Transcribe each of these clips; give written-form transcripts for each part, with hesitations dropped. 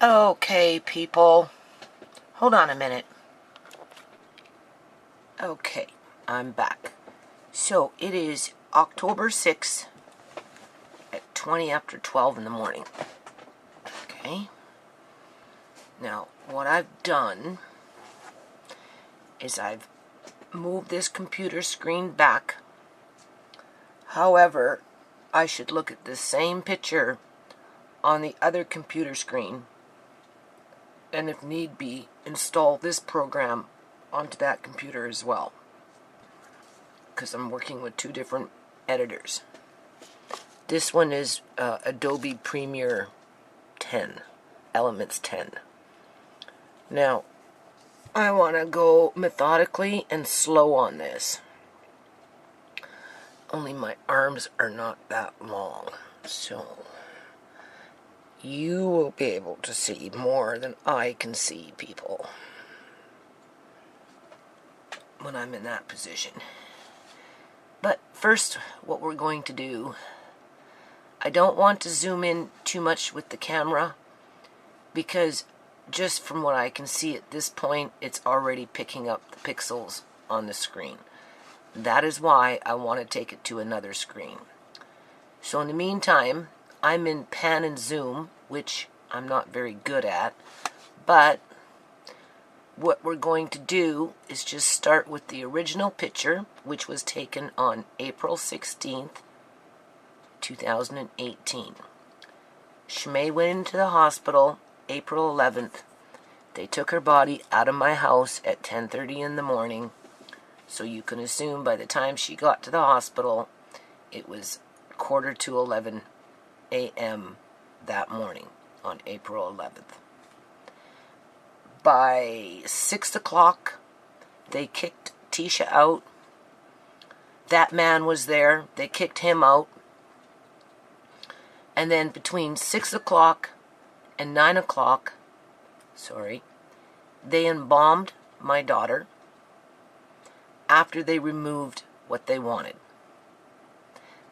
Okay, people. Hold on a minute. Okay, I'm back. So, it is October 6th at 20 after 12 in the morning. Okay. Now, what I've done is I've moved this computer screen back. However, I should look at the same picture on the other computer screen, and if need be, install this program onto that computer as well, because I'm working with two different editors. This one is Adobe Premiere 10, Elements 10. Now, I want to go methodically and slow on this. Only my arms are not that long, so you will be able to see more than I can see, people, when I'm in that position. But first, what we're going to do, I don't want to zoom in too much with the camera, because just from what I can see at this point, it's already picking up the pixels on the screen. That is why I want to take it to another screen. So in the meantime, I'm in pan and zoom, which I'm not very good at, but what we're going to do is just start with the original picture, which was taken on April 16th, 2018. ShaMay went into the hospital April 11th. They took her body out of my house at 10:30 in the morning, so you can assume by the time she got to the hospital, it was 10:45 a.m. that morning on April 11th. By 6 o'clock, they kicked Tisha out. That man was there. They kicked him out. And then between 6 o'clock and 9 o'clock, they embalmed my daughter after they removed what they wanted.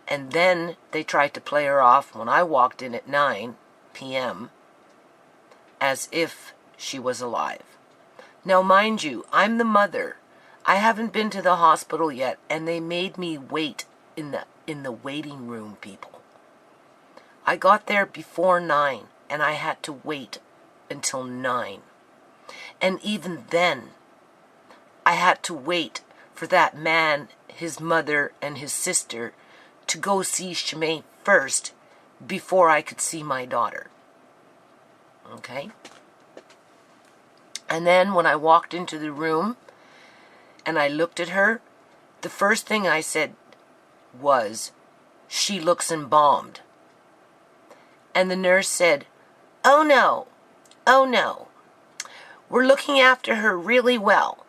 And then they tried to play her off when I walked in at 9 p.m. as if she was alive. Now, mind you, I'm the mother. I haven't been to the hospital yet, and they made me wait in the waiting room, people. I got there before 9, and I had to wait until 9. And even then, I had to wait for that man, his mother, and his sister to go see ShaMay first before I could see my daughter. Okay? And then when I walked into the room and I looked at her, the first thing I said was, "She looks embalmed." And the nurse said, oh no, we're looking after her really well.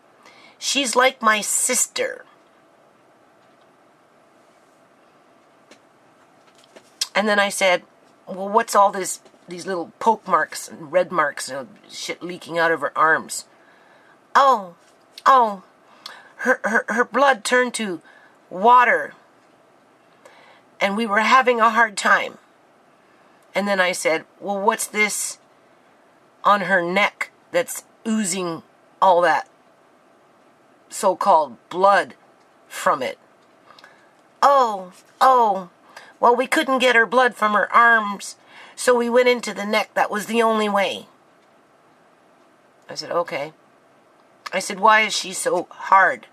She's like my sister." And then I said, "Well, what's all these little poke marks and red marks and shit leaking out of her arms?" Oh, her blood turned to water, and we were having a hard time. And then I said, "Well, what's this on her neck that's oozing all that so-called blood from it?" Oh, well, we couldn't get her blood from her arms, so we went into the neck. That was the only way. I said, okay. I said, "Why is she so hard?"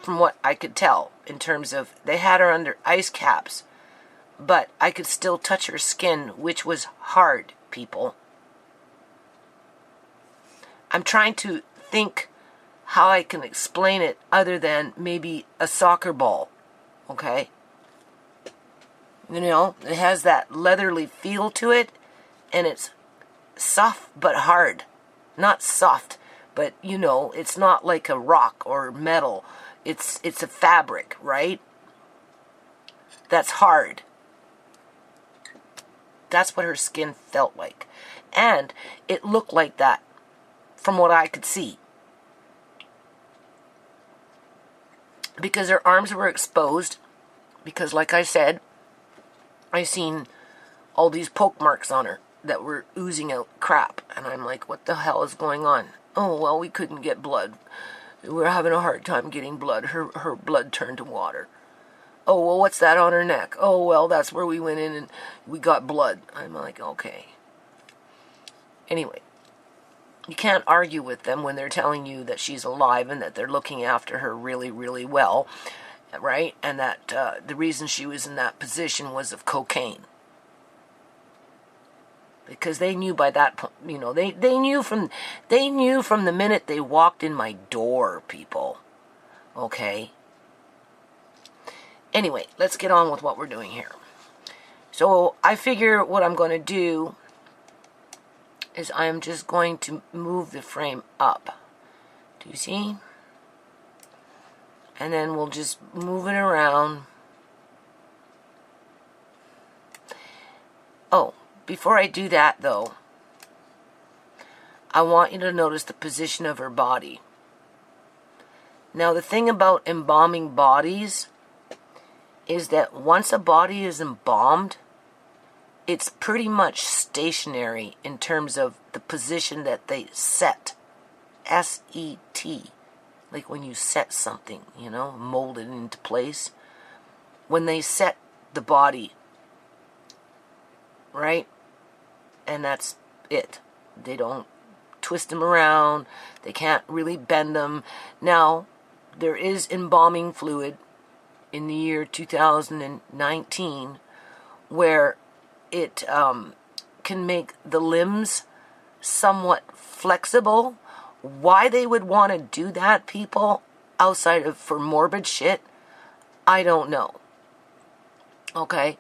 From what I could tell, in terms of, they had her under ice caps, but I could still touch her skin, which was hard, people. I'm trying to think how I can explain it other than maybe a soccer ball, okay? You know, it has that leathery feel to it, and it's soft but hard. Not soft, but, you know, it's not like a rock or metal. It's a fabric, right? That's hard. That's what her skin felt like. And it looked like that from what I could see. Because her arms were exposed. Because, like I said, I seen all these poke marks on her that were oozing out crap. And I'm like, what the hell is going on? Oh, well, we couldn't get blood. We're having a hard time getting blood. Her blood turned to water. Oh, well, what's that on her neck? Oh, well, that's where we went in and we got blood. I'm like, okay. Anyway, you can't argue with them when they're telling you that she's alive and that they're looking after her really, really well, right? And that the reason she was in that position was of cocaine. Because they knew by that point, you know, they knew from the minute they walked in my door, people. Okay? Anyway, let's get on with what we're doing here. So I figure what I'm going to do is I'm just going to move the frame up. Do you see? And then we'll just move it around. Oh, before I do that, though, I want you to notice the position of her body. Now, the thing about embalming bodies is that once a body is embalmed, it's pretty much stationary in terms of the position that they set. S-E-T. Like when you set something, you know, mold it into place. When they set the body, right? And that's it. They don't twist them around. They can't really bend them. Now, there is embalming fluid in the year 2019 where it can make the limbs somewhat flexible. Why they would want to do that, people, outside of for morbid shit, I don't know. Okay?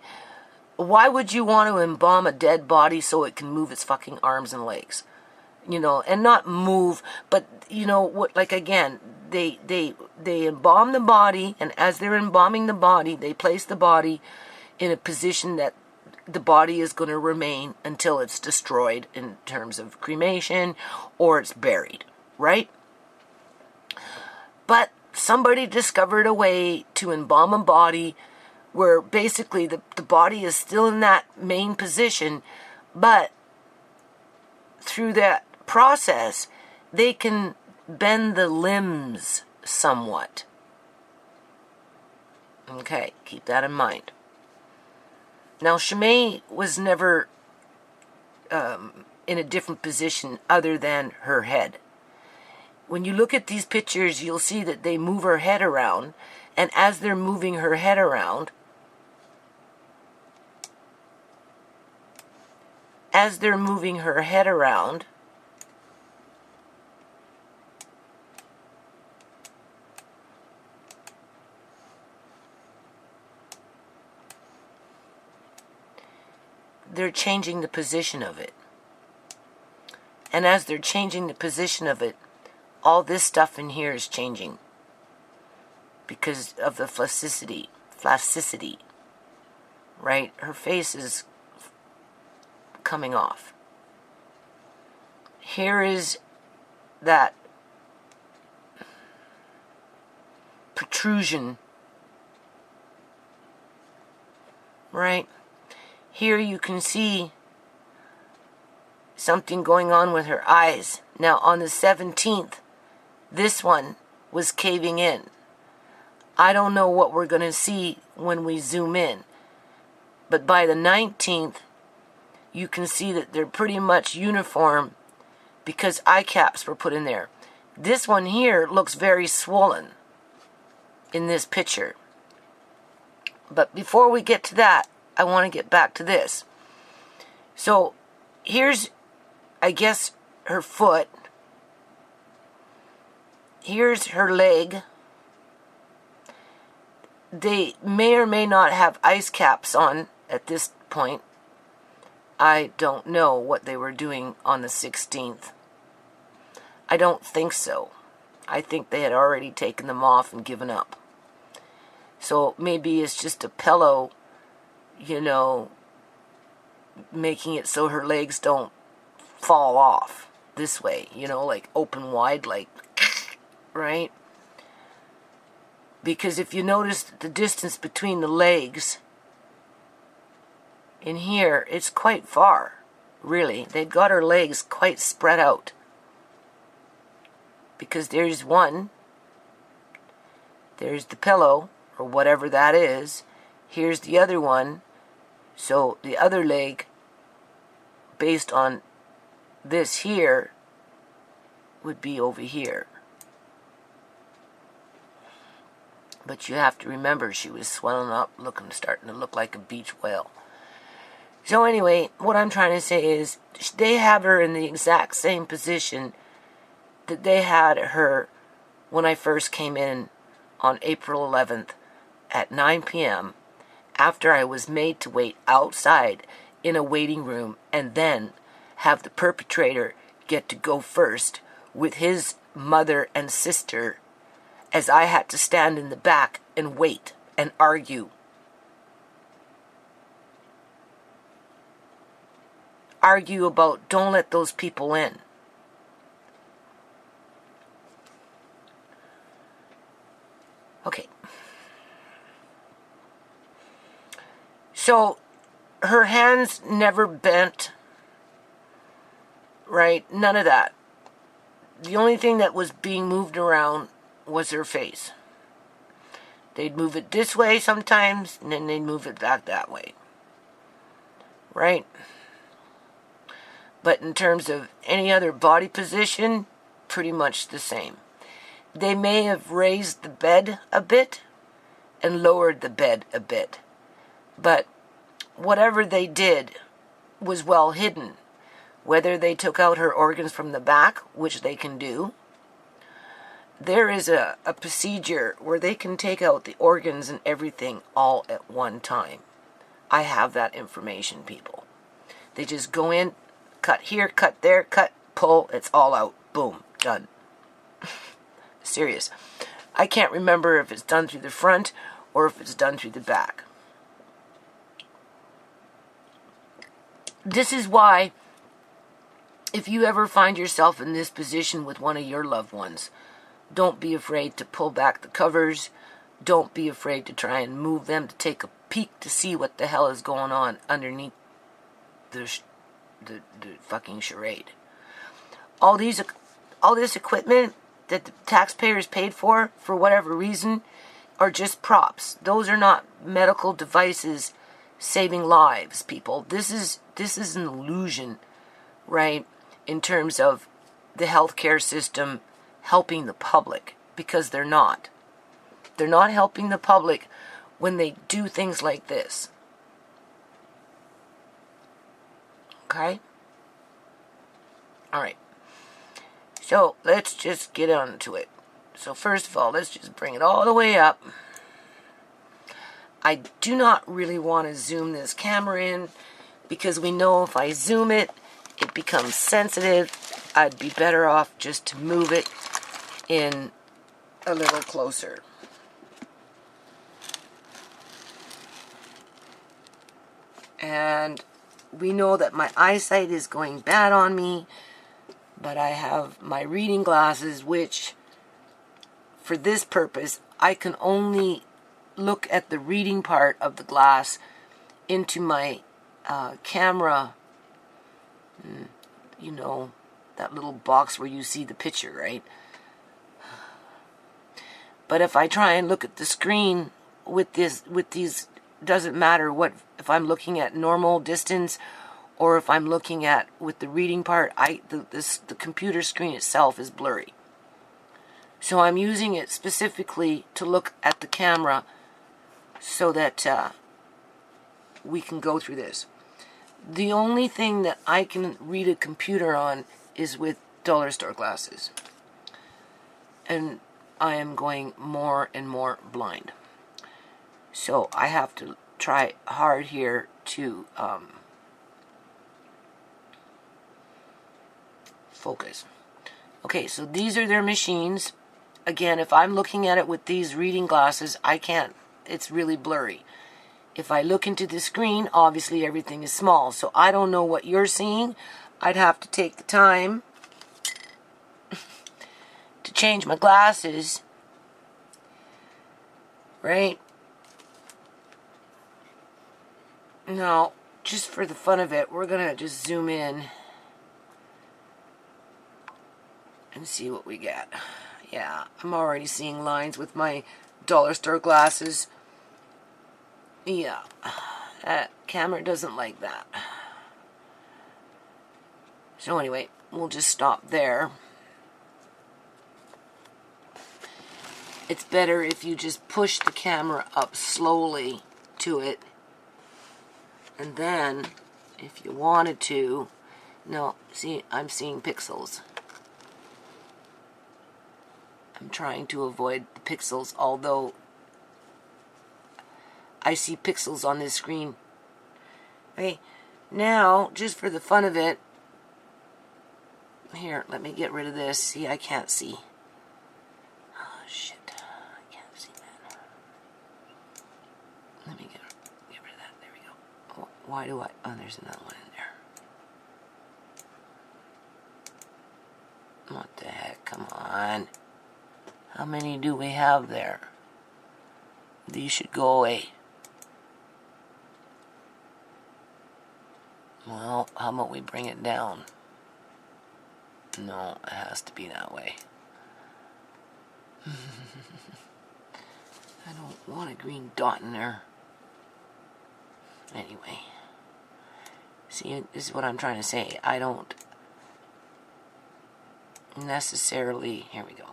Why would you want to embalm a dead body so it can move its fucking arms and legs? You know, and not move, but, you know, what? Like, again, they embalm the body, and as they're embalming the body, they place the body in a position that the body is going to remain until it's destroyed in terms of cremation or it's buried, right? But somebody discovered a way to embalm a body where basically the body is still in that main position, but through that process, they can bend the limbs somewhat. Okay, keep that in mind. Now, ShaMay was never in a different position other than her head. When you look at these pictures, you'll see that they move her head around, and as they're moving her head around, they're changing the position of it. And as they're changing the position of it, all this stuff in here is changing because of the plasticity, right? Her face is coming off. Here is that protrusion, right? Here you can see something going on with her eyes. Now on the 17th, this one was caving in. I don't know what we're going to see when we zoom in. But by the 19th, you can see that they're pretty much uniform because eye caps were put in there. This one here looks very swollen in this picture. But before we get to that, I want to get back to this. So here's, I guess, her foot. Here's her leg. They may or may not have ice caps on at this point. I don't know what they were doing on the 16th. I don't think so. I think they had already taken them off and given up. So maybe it's just a pillow, you know, making it so her legs don't fall off this way, you know, like open wide, like, right? Because if you notice the distance between the legs in here, it's quite far, really. They've got her legs quite spread out. Because there's one, there's the pillow, or whatever that is. Here's the other one. So the other leg, based on this here, would be over here. But you have to remember, she was swelling up, starting to look like a beach whale. So anyway, what I'm trying to say is, they have her in the exact same position that they had her when I first came in on April 11th at 9 p.m. after I was made to wait outside in a waiting room and then have the perpetrator get to go first with his mother and sister, as I had to stand in the back and wait and argue. Argue about, don't let those people in. Okay. So, her hands never bent, right? None of that. The only thing that was being moved around was her face. They'd move it this way sometimes, and then they'd move it back that way. Right? But in terms of any other body position, pretty much the same. They may have raised the bed a bit and lowered the bed a bit. But whatever they did was well hidden. Whether they took out her organs from the back, which they can do. There is a procedure where they can take out the organs and everything all at one time. I have that information, people. They just go in, cut here, cut there, cut, pull, it's all out. Boom, done. Serious. I can't remember if it's done through the front or if it's done through the back. This is why, if you ever find yourself in this position with one of your loved ones, don't be afraid to pull back the covers. Don't be afraid to try and move them, to take a peek to see what the hell is going on underneath the fucking charade. All this equipment that the taxpayers paid for whatever reason, are just props. Those are not medical devices saving lives, people. This is an illusion, right? In terms of the healthcare system helping the public, because they're not. They're not helping the public when they do things like this. Okay? Alright. So, let's just get on to it. So, first of all, let's just bring it all the way up. I do not really want to zoom this camera in, because we know if I zoom it, it becomes sensitive. I'd be better off just to move it in a little closer. And we know that my eyesight is going bad on me, but I have my reading glasses, which, for this purpose, I can only look at the reading part of the glass into my camera. You know, that little box where you see the picture, right? But if I try and look at the screen with these, doesn't matter what, if I'm looking at normal distance or if I'm looking at with the reading part, the computer screen itself is blurry. So I'm using it specifically to look at the camera so that we can go through this. The only thing that I can read a computer on is with dollar store glasses. And I am going more and more blind. So I have to try hard here to focus. Okay, so these are their machines. Again, if I'm looking at it with these reading glasses, I can't. It's really blurry. If I look into the screen, obviously everything is small. So I don't know what you're seeing. I'd have to take the time to change my glasses. Right? Now, just for the fun of it, we're going to just zoom in and see what we get. Yeah, I'm already seeing lines with my dollar store glasses. Yeah, that camera doesn't like that. So anyway, we'll just stop there. It's better if you just push the camera up slowly to it. And then, if you wanted to, no, see, I'm seeing pixels. I'm trying to avoid the pixels, although I see pixels on this screen. Okay, now, just for the fun of it, here, let me get rid of this. See, I can't see. Oh, shit. I can't see that. Let me get rid of that. There we go. Oh, why do I... Oh, there's another one in there. What the heck? Come on. How many do we have there? These should go away. Well, how about we bring it down? No, it has to be that way. I don't want a green dot in there. Anyway. See, this is what I'm trying to say. I don't necessarily... Here we go.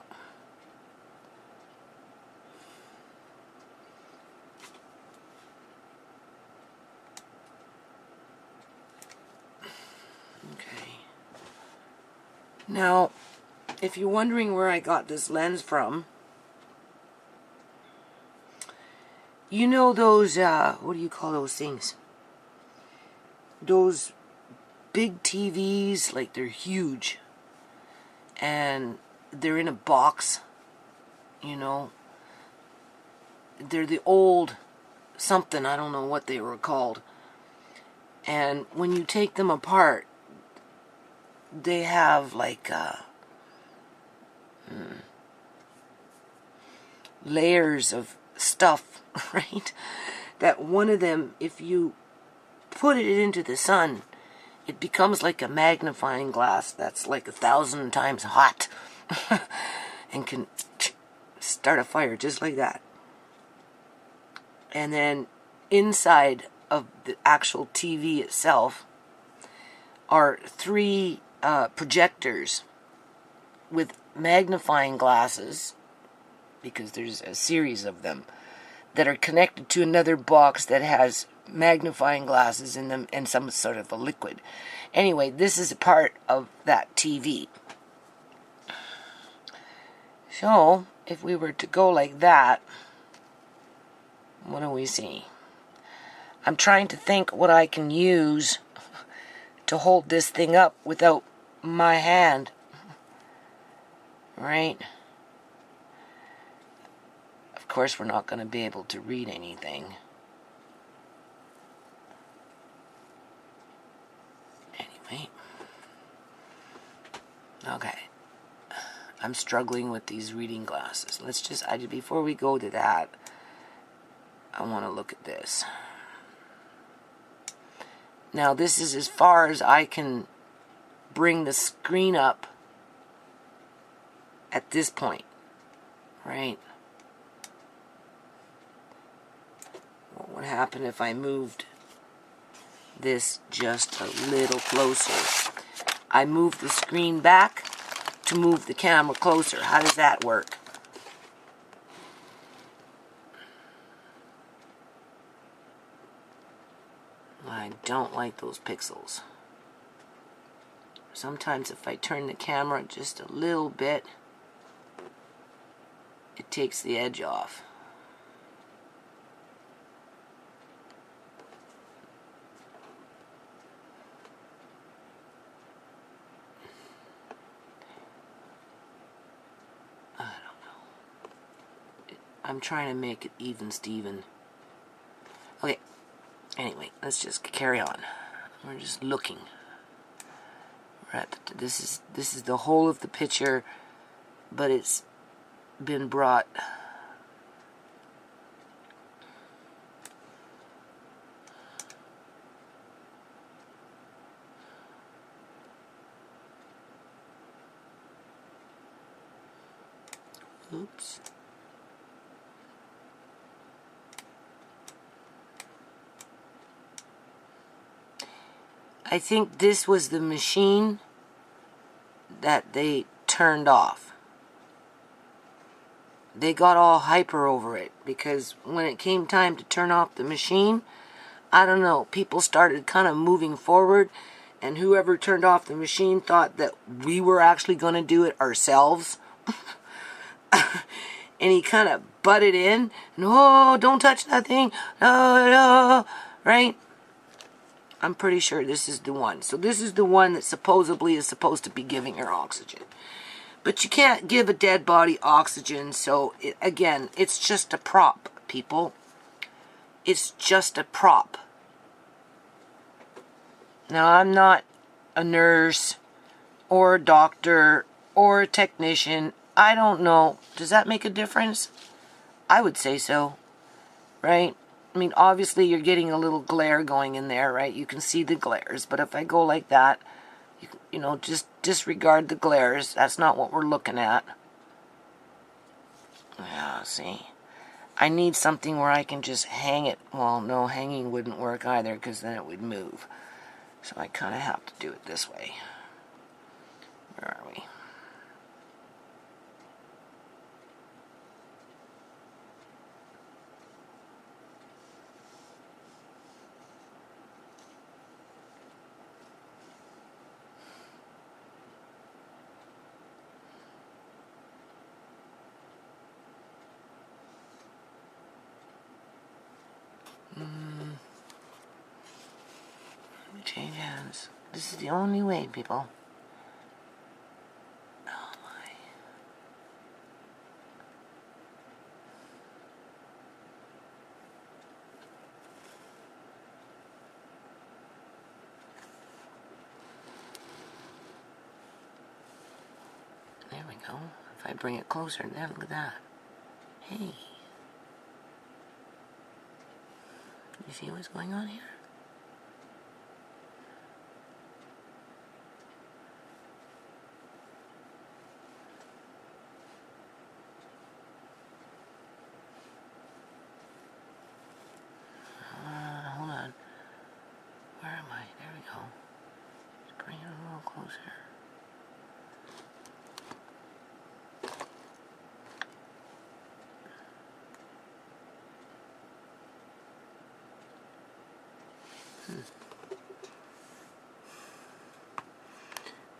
Now, if you're wondering where I got this lens from, you know those, what do you call those things? Those big TVs, like they're huge, and they're in a box, you know. They're the old something, I don't know what they were called. And when you take them apart, they have like layers of stuff, right? That one of them, if you put it into the sun, it becomes like a magnifying glass that's like 1,000 times hot and can start a fire just like that. And then inside of the actual TV itself are 3 projectors with magnifying glasses, because there's a series of them, that are connected to another box that has magnifying glasses in them and some sort of a liquid. Anyway, this is a part of that TV. So, if we were to go like that, what do we see? I'm trying to think what I can use to hold this thing up without my hand, right? Of course, we're not going to be able to read anything. Anyway. Okay. I'm struggling with these reading glasses. Let's just, before we go to that, I want to look at this. Now, this is as far as I can bring the screen up at this point, right? What would happen if I moved this just a little closer? I move the screen back to move the camera closer. How does that work? I don't like those pixels. Sometimes if I turn the camera just a little bit, it takes the edge off. I don't know. I'm trying to make it even Steven. Okay. Anyway, let's just carry on. We're just looking. This is the whole of the picture, but it's been brought Oops. I think this was the machine that they turned off. They got all hyper over it because when it came time to turn off the machine, I don't know, people started kind of moving forward, and whoever turned off the machine thought that we were actually going to do it ourselves. And he kind of butted in. No, don't touch that thing. No, no. Right? I'm pretty sure this is the one. So this is the one that supposedly is supposed to be giving her oxygen. But you can't give a dead body oxygen, so again, it's just a prop, people. It's just a prop. Now, I'm not a nurse or a doctor or a technician. I don't know. Does that make a difference? I would say so, right? I mean, obviously you're getting a little glare going in there, right? You can see the glares, but if I go like that, you know, just disregard the glares. That's not what we're looking at. Yeah, see. I need something where I can just hang it. Well, no, hanging wouldn't work either because then it would move. So I kind of have to do it this way. Where are we? Change hands. This is the only way, people. Oh my. There we go. If I bring it closer, then look at that. Hey. You see what's going on here? Hold on. Where am I? There we go. Just bring it a little closer.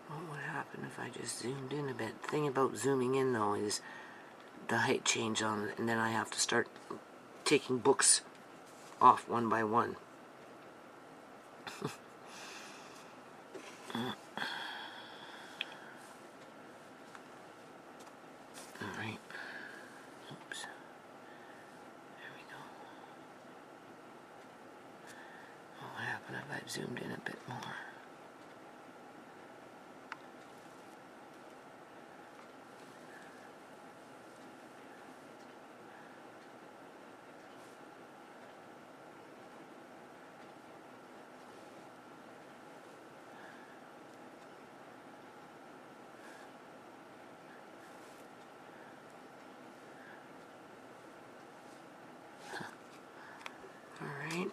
What would happen if I just zoomed in a bit? The thing about zooming in, though, is the height change on it, and then I have to start taking books off one by one. Alright. Oops. There we go. What would happen if I zoomed in a bit more? Alright.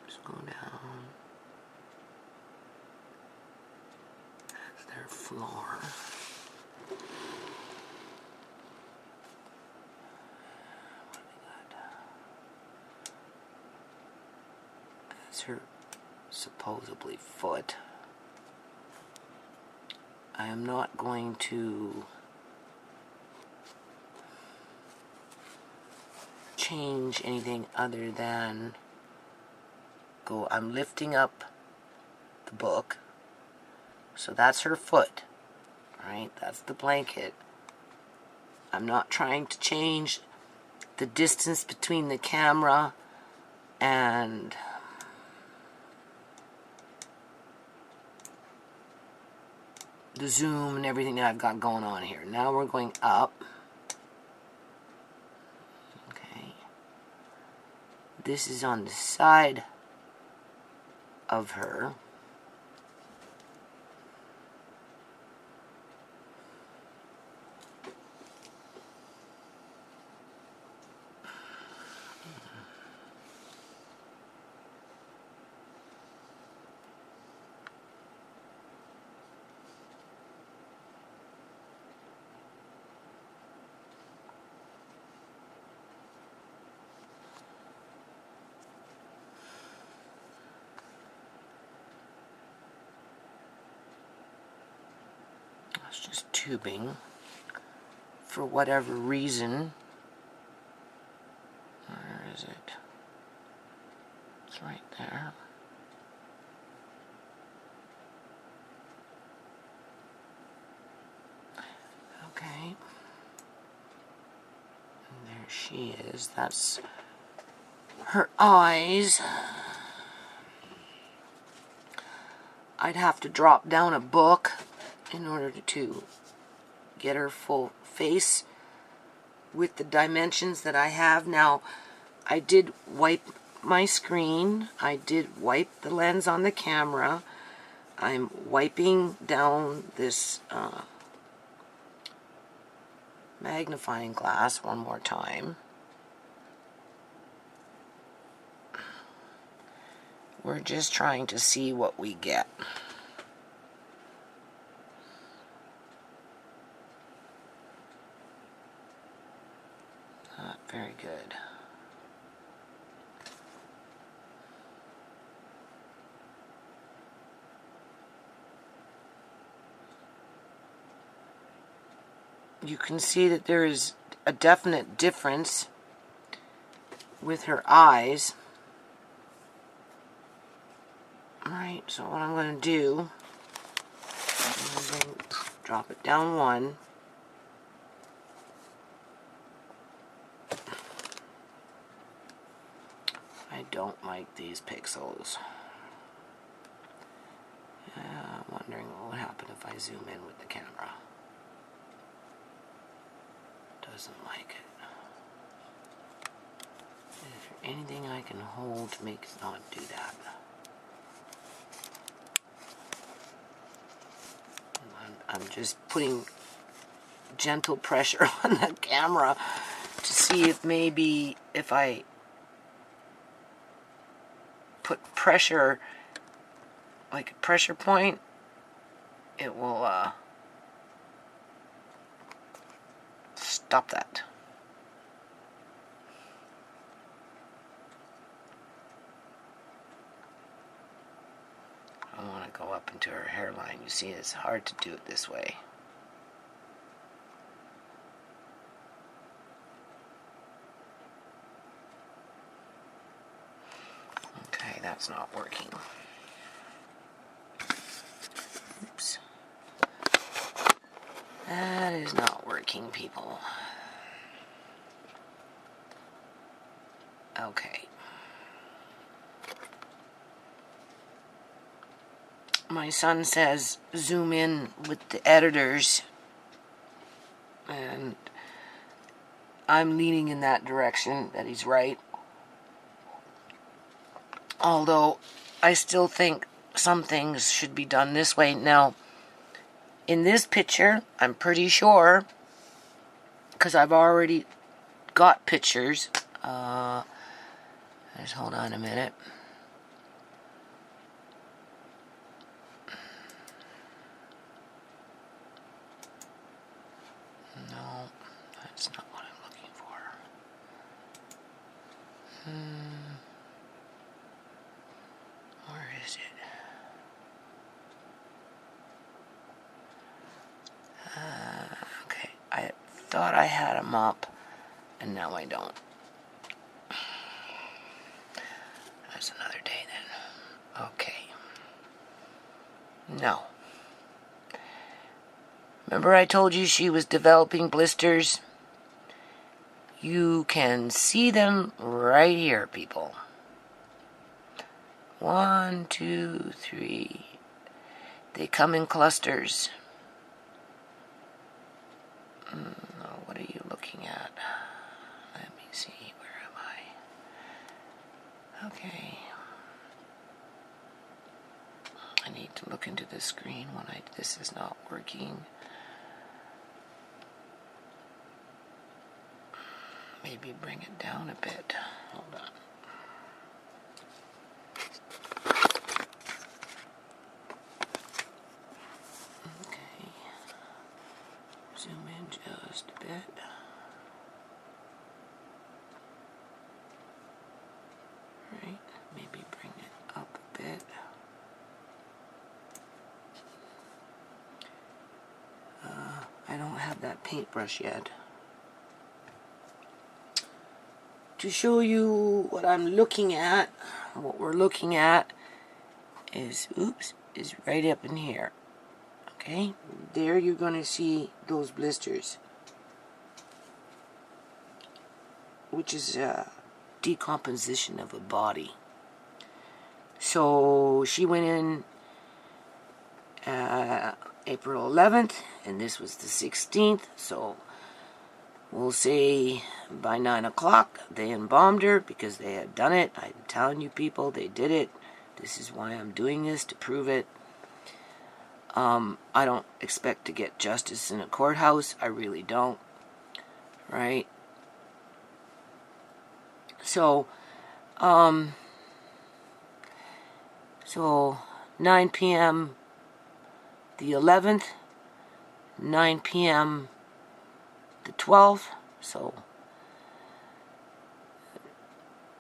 Just go down. That's their floor. What do they got? That's her supposedly foot. I am not going to change anything other than go. I'm lifting up the book, so that's her foot, right? That's the blanket. I'm not trying to change the distance between the camera and the zoom and everything that I've got going on here. Now we're going up. Okay. This is on the side of her. It's just tubing for whatever reason. Where is it? It's right there. Okay. And there she is. That's her eyes. I'd have to drop down a book in order to get her full face with the dimensions that I have. Now, I did wipe my screen. I did wipe the lens on the camera. I'm wiping down this magnifying glass one more time. We're just trying to see what we get. Not very good. You can see that there is a definite difference with her eyes. Alright, so what I'm going to do, I'm going to drop it down one. I don't like these pixels. I'm wondering what would happen if I zoom in with the camera. Doesn't like it. Is there anything I can hold to make it not do that? I'm just putting gentle pressure on the camera to see if maybe if I put pressure, like a pressure point, it will stop that. I want to go up into her hairline. You see, it's hard to do it this way. Okay, that's not working. Oops. That is not working, people. Okay. My son says zoom in with the editors, and I'm leaning in that direction, that he's right. Although I still think some things should be done this way. Now, in this picture, I'm pretty sure, because I've already got pictures. Just hold on a minute. No, that's not what I'm looking for. Where is it? Okay, I thought I had them up, and now I don't. That's another day then. Okay. No. Remember I told you she was developing blisters? You can see them right here, people. 1, 2, 3. They come in clusters. What are you looking at? Let me see. Where am I? Okay. I need to look into the screen when this is not working. Maybe bring it down a bit. Hold on. Okay. Zoom in just a bit. Right. Maybe bring it up a bit. that paintbrush yet. To show you what I'm looking at, what we're looking at is, is right up in here. Okay, there you're going to see those blisters, which is a decomposition of a body. So she went in April 11th, and this was the 16th, so we'll say by 9 o'clock they embalmed her because they had done it. I'm telling you people, they did it. This is why I'm doing this, to prove it. I don't expect to get justice in a courthouse. I really don't. Right? So, 9 p.m. the 11th, 9 p.m. the 12th, so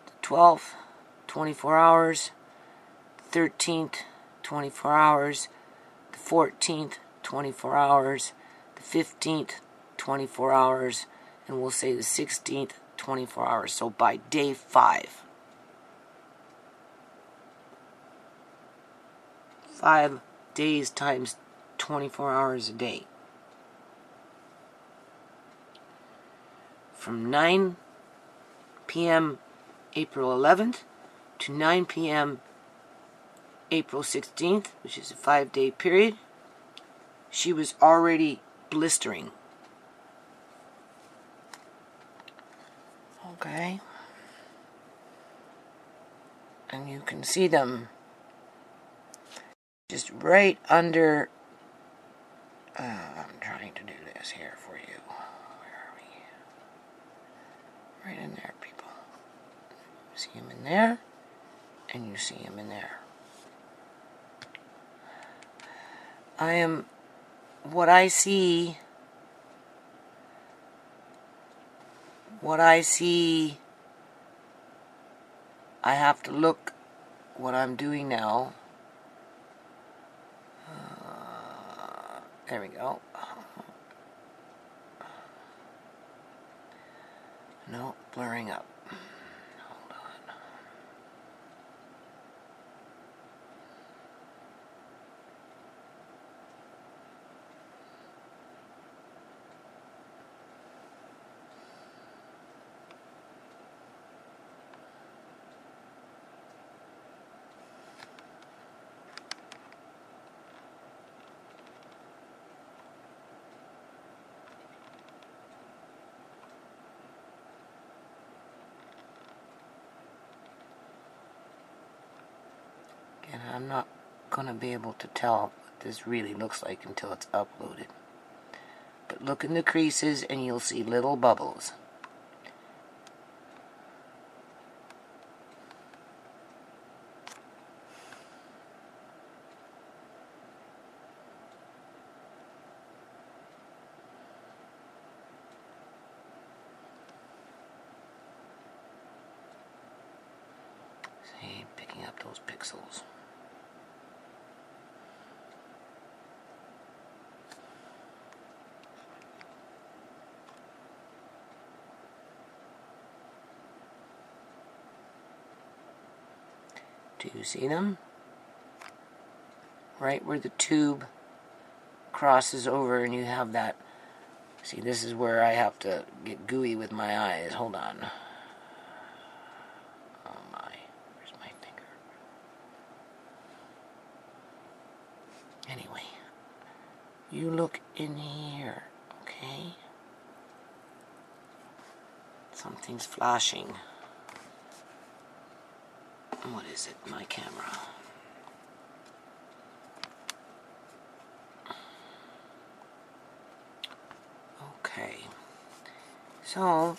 the 12th, 24 hours, 13th, 24 hours, the 14th, 24 hours, the 15th, 24 hours, and we'll say the 16th, 24 hours. So by day 5, 5 days times 24 hours a day. From 9 p.m. April 11th to 9 p.m. April 16th, which is a 5-day period, she was already blistering. Okay. And you can see them just right under, I'm trying to do this here for you. Where are we? Right in there, people. You see him in there, and you see him in there. What I see, I have to look what I'm doing now. There we go. No, blurring up. Hold on. And I'm not going to be able to tell what this really looks like until it's uploaded. But look in the creases and you'll see little bubbles. See, picking up those pixels. Do you see them? Right where the tube crosses over and you have that. See, this is where I have to get gooey with my eyes. Hold on. Oh my. Where's my finger? Anyway. You look in here, okay? Something's flashing. What is it? My camera. Okay. So,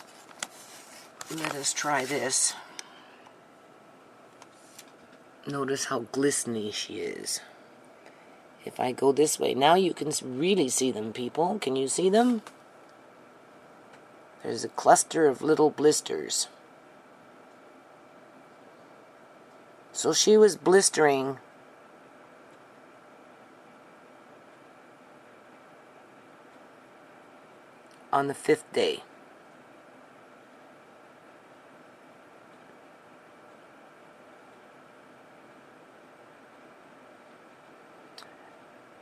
let us try this. Notice how glistening she is. If I go this way, now you can really see them, people. Can you see them? There's a cluster of little blisters. So she was blistering on the 5th day.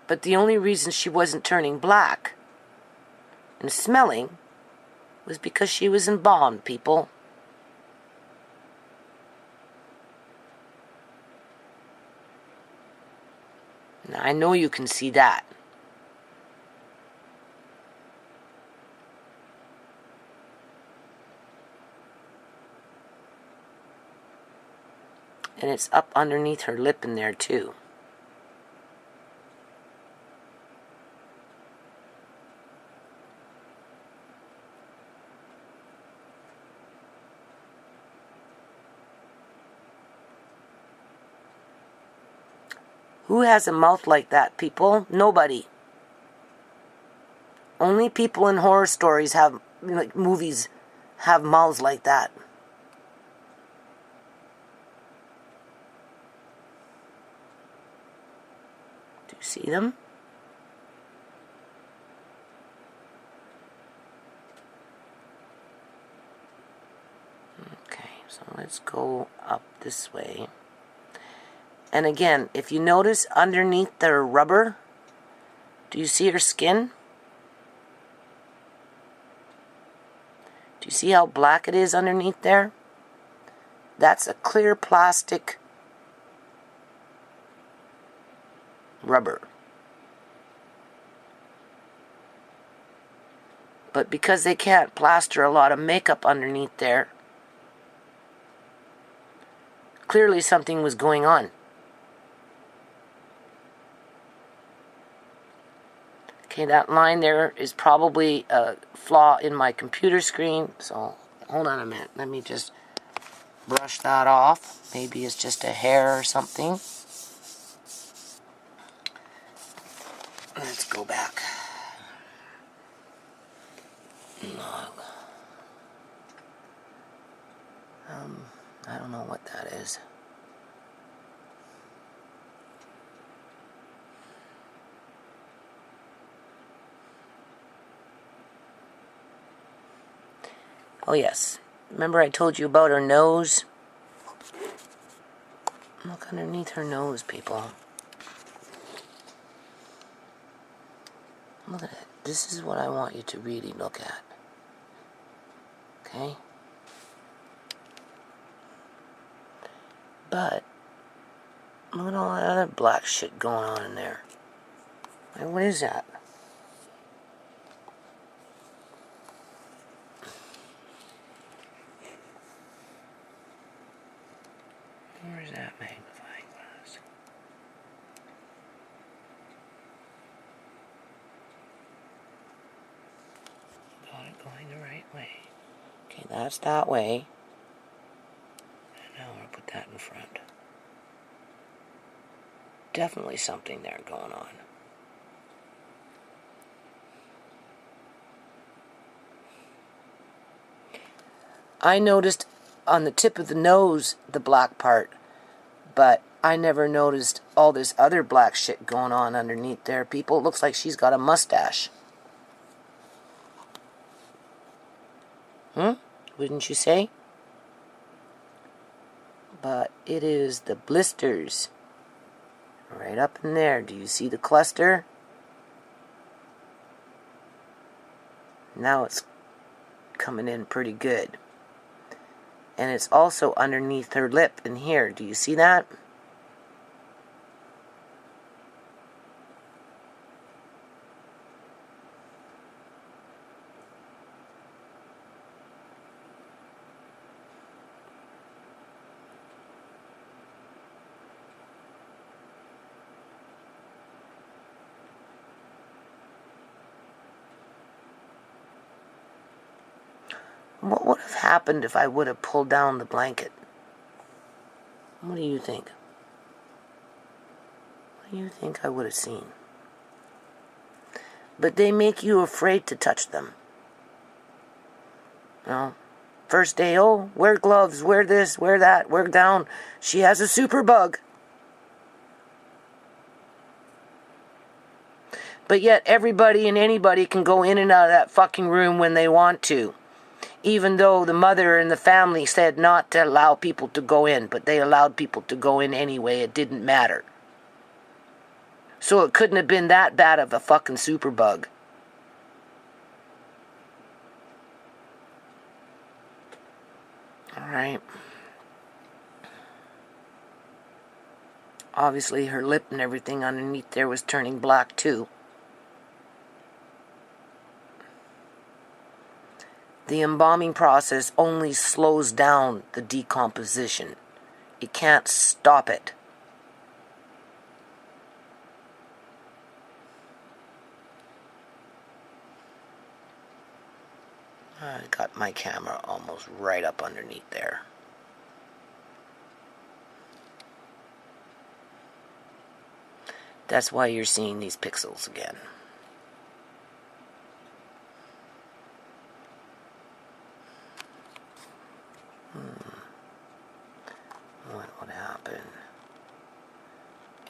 But the only reason she wasn't turning black and smelling was because she was embalmed, people. Now, I know you can see that. And it's up underneath her lip in there, too. Who has a mouth like that, people? Nobody. Only people in horror stories have, like movies, have mouths like that. Do you see them? Okay, so let's go up this way. And again, if you notice underneath the rubber, do you see her skin? Do you see how black it is underneath there? That's a clear plastic rubber. But because they can't plaster a lot of makeup underneath there, clearly something was going on. Okay, that line there is probably a flaw in my computer screen. So, hold on a minute. Let me just brush that off. Maybe it's just a hair or something. Let's go back. I don't know what that is. Oh yes, remember I told you about her nose? Look underneath her nose, people. Look at it. This is what I want you to really look at. Okay? But, look at all that other black shit going on in there. Like, what is that? Where's that magnifying glass? Got it going the right way. Okay, that's that way. And now I'm going to put that in front. Definitely something there going on. I noticed on the tip of the nose the black part, but I never noticed all this other black shit going on underneath there. People, it looks like she's got a mustache. Wouldn't you say? But it is the blisters. Right up in there. Do you see the cluster? Now it's coming in pretty good. And it's also underneath her lip in here. Do you see that? What would have happened if I would have pulled down the blanket? What do you think? What do you think I would have seen? But they make you afraid to touch them. You know, first day, oh, wear gloves, wear this, wear that, wear down. She has a super bug. But yet everybody and anybody can go in and out of that fucking room when they want to. Even though the mother and the family said not to allow people to go in, but they allowed people to go in anyway. It didn't matter. So it couldn't have been that bad of a fucking superbug. Alright. Obviously her lip and everything underneath there was turning black too. The embalming process only slows down the decomposition. It can't stop it. I got my camera almost right up underneath there. That's why you're seeing these pixels again. What would happen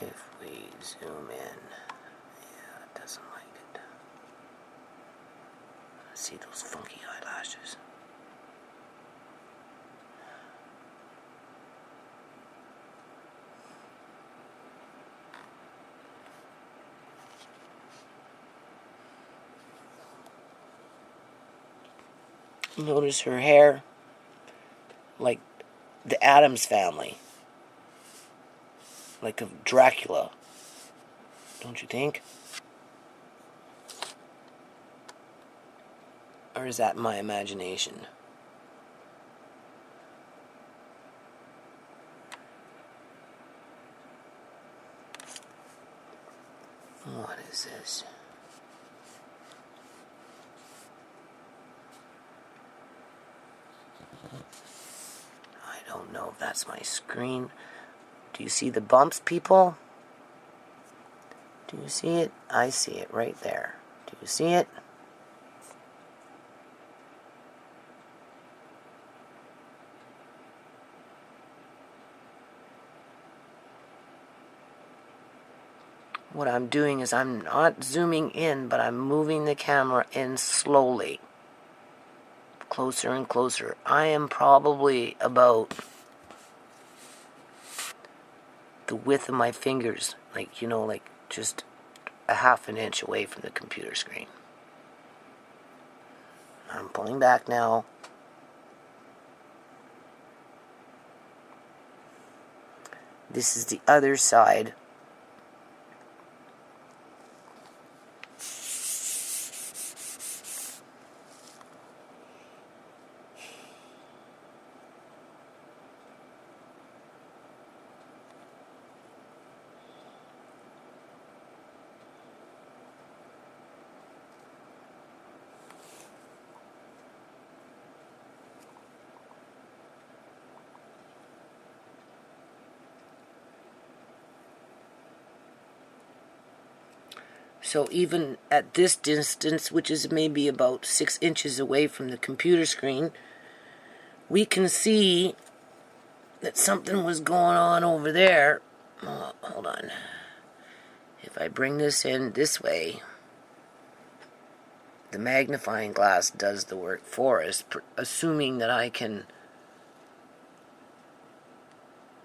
if we zoom in? Yeah, it doesn't like it. See those funky eyelashes? Notice her hair, like the Addams family, like of Dracula, don't you think? Or is that my imagination? What is this? I don't know if that's my screen. Do you see the bumps, people? Do you see it? I see it right there. Do you see it? What I'm doing is I'm not zooming in, but I'm moving the camera in slowly. Closer and closer. I am probably about the width of my fingers, like, you know, like just a half an inch away from the computer screen. I'm pulling back now. This is the other side. So even at this distance, which is maybe about 6 inches away from the computer screen, we can see that something was going on over there. Oh, hold on. If I bring this in this way, the magnifying glass does the work for us, assuming that I can...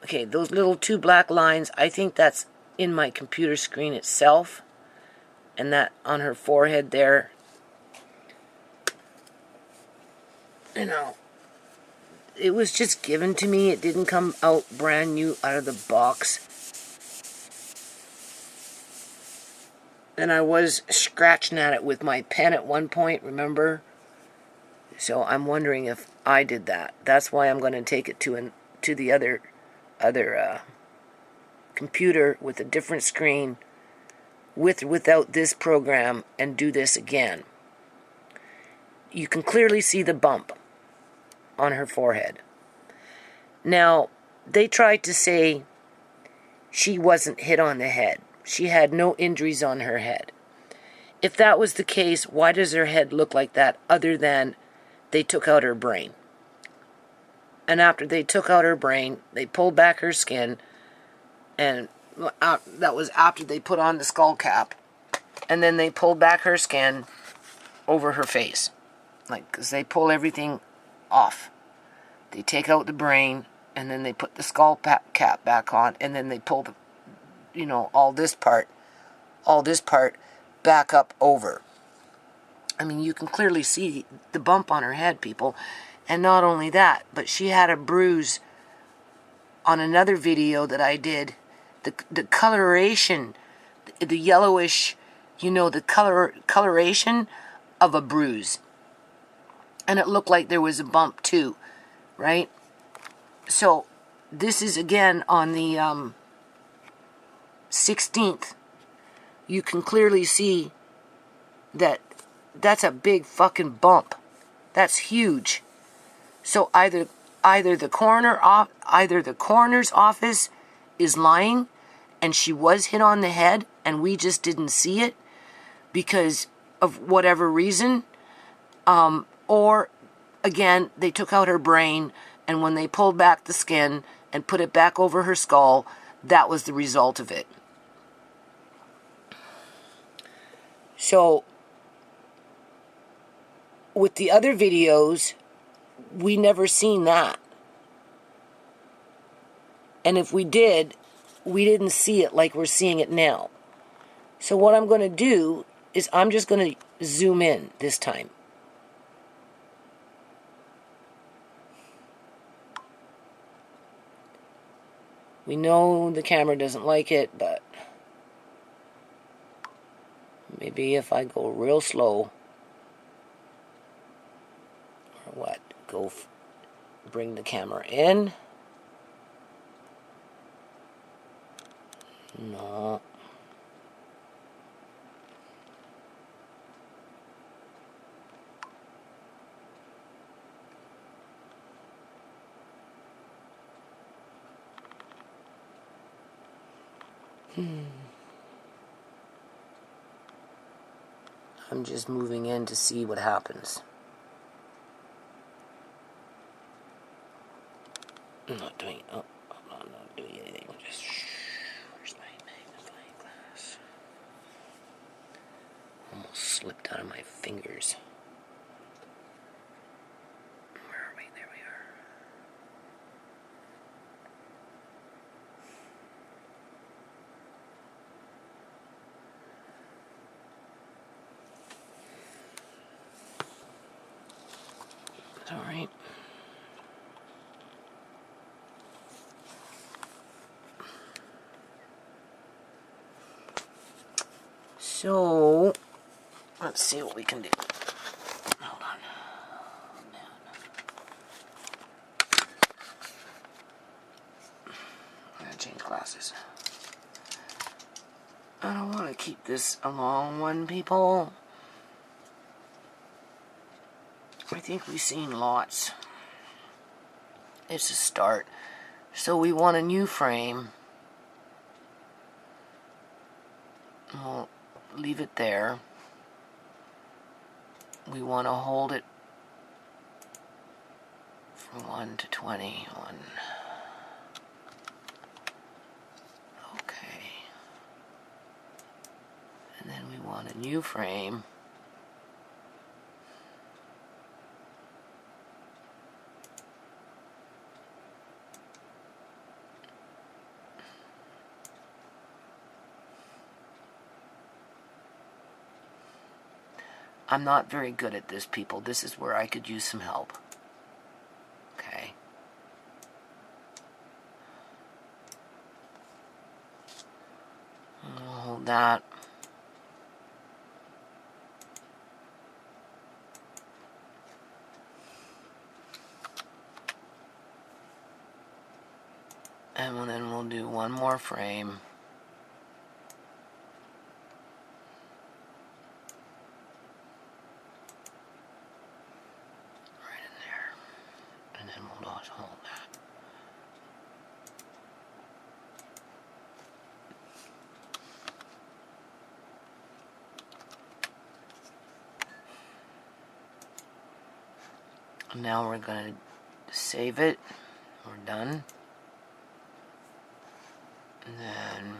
Okay, those little 2 black lines, I think that's in my computer screen itself. And that on her forehead there, you know, it was just given to me. It didn't come out brand new out of the box. And I was scratching at it with my pen at one point, remember? So I'm wondering if I did that. That's why I'm going to take it to the other computer with a different screen, with or without this program, and do this again. You can clearly see the bump on her forehead. Now, they tried to say she wasn't hit on the head. She had no injuries on her head. If that was the case, why does her head look like that other than they took out her brain? And after they took out her brain, they pulled back her skin, and that was after they put on the skull cap. and then they pulled back her skin over her face. Like, because they pull everything off. They take out the brain, and then they put the skull cap back on, and then they pull the, all this part back up over. I mean, you can clearly see the bump on her head, people. And not only that, but she had a bruise on another video that I did. The coloration, the yellowish, the coloration of a bruise. And it looked like there was a bump too, right? So this is again on the 16th. You can clearly see that that's a big fucking bump. That's huge. So either the coroner's office is lying, and she was hit on the head, and we just didn't see it because of whatever reason, or again they took out her brain, and when they pulled back the skin and put it back over her skull, that was the result of it. So with the other videos, we never seen that. And if we did, we didn't see it like we're seeing it now. So what I'm going to do is I'm just going to zoom in this time. We know the camera doesn't like it, but maybe if I go real slow, or what, bring the camera in. No. I'm just moving in to see what happens. I'm not doing anything. Just where's my magnifying glass? Almost slipped out of my fingers. Where are we? There we are. All right. So, let's see what we can do. Hold on. Oh, man. I gotta change glasses. I don't want to keep this a long one, people. I think we've seen lots. It's a start. So we want a new frame. We'll leave it there. We want to hold it from 1 to 21. Okay. And then we want a new frame. I'm not very good at this, people. This is where I could use some help. Okay. I'll hold that. And then we'll do one more frame. Now we're going to save it. We're done. And then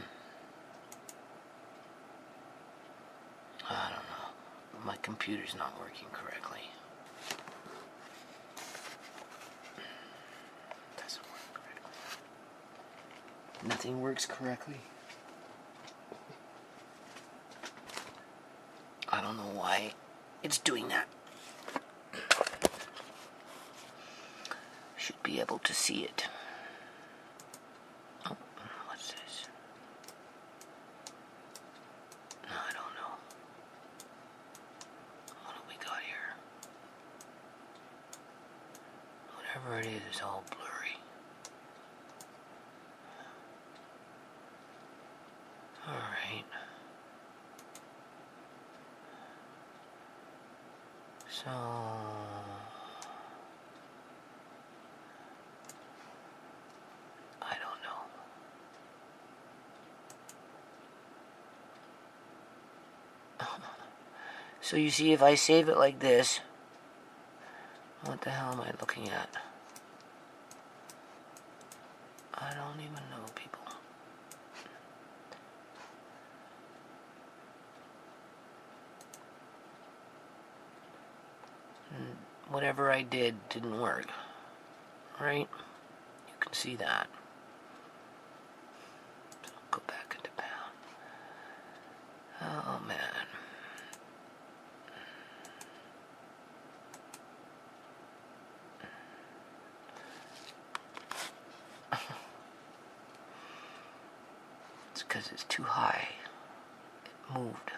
My computer's not working correctly. Doesn't work correctly. Nothing works correctly. I don't know why it's doing that. Should be able to see it. Oh, what's this? No, I don't know. What do we got here? Whatever it is, it's all blurry. Alright. So... I don't know. So you see, if I save it like this, what the hell am I looking at? I don't even know, people. Whatever I did didn't work, right? You can see that. So go back into pound. Oh man. It's because it's too high. It moved.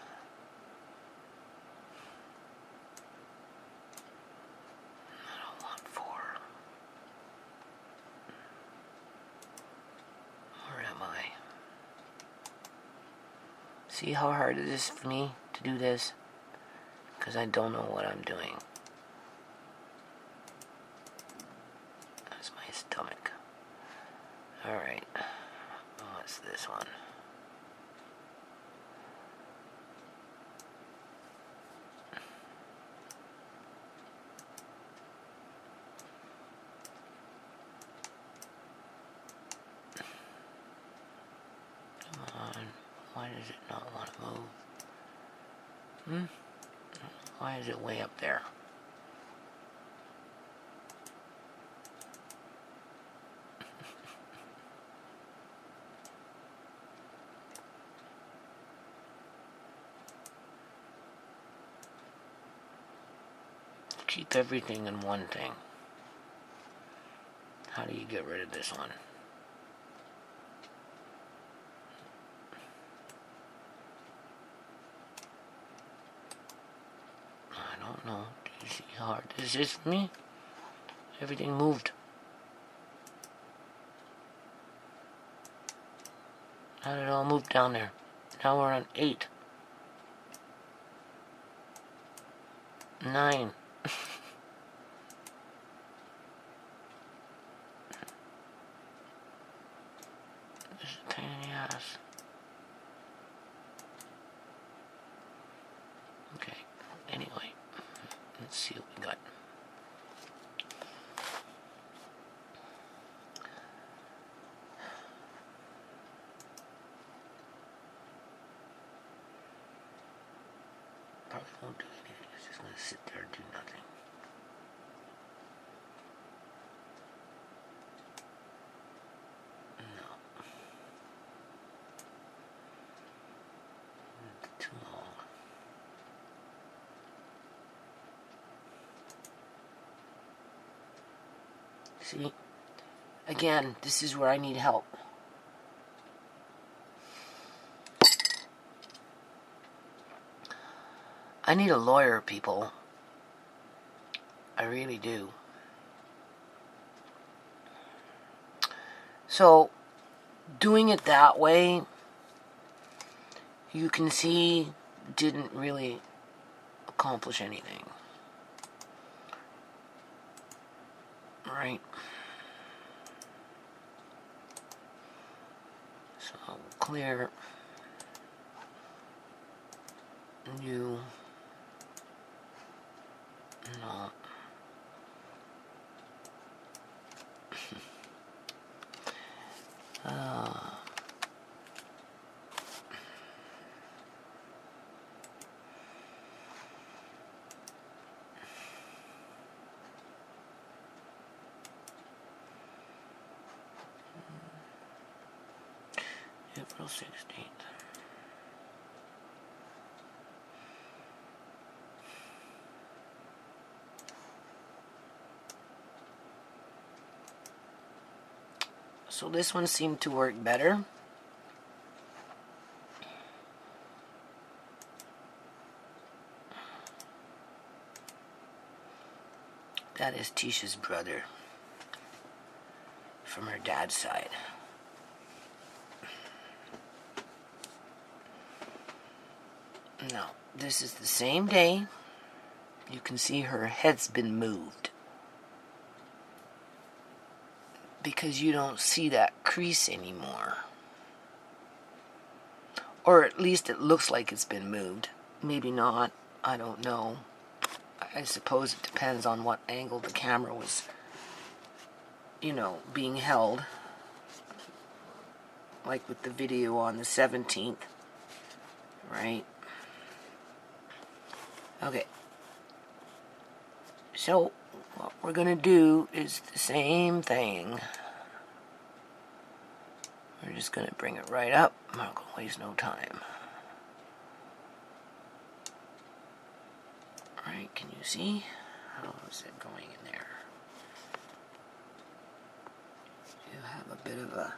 See how hard it is for me to do this? Because I don't know what I'm doing. That's my stomach. Alright. What's this one? Come on. Why does it not want to move? Why is it way up there? Keep everything in one thing. How do you get rid of this one? I don't know. Do you see how hard this is for me? Everything moved. How did it all move down there? Now we're on 8. 9. This is a pain in the ass. Okay, anyway, let's see what we got. Probably won't do anything. It's just going to sit there and do nothing. No. It's too long. See? Again, this is where I need help. I need a lawyer, people. I really do. So, doing it that way, you can see, didn't really accomplish anything. Right? So, clear. New. No. April 16th. So this one seemed to work better. That is Tisha's brother from her dad's side. Now, this is the same day. You can see her head's been moved, because you don't see that crease anymore. Or at least it looks like it's been moved. Maybe not. I don't know. I suppose it depends on what angle the camera was, you know, being held. Like with the video on the 17th. Right? Okay. So, what we're going to do is the same thing. We're just going to bring it right up. I'm not going to waste no time. Alright, can you see? How is it going in there? You have a bit of a...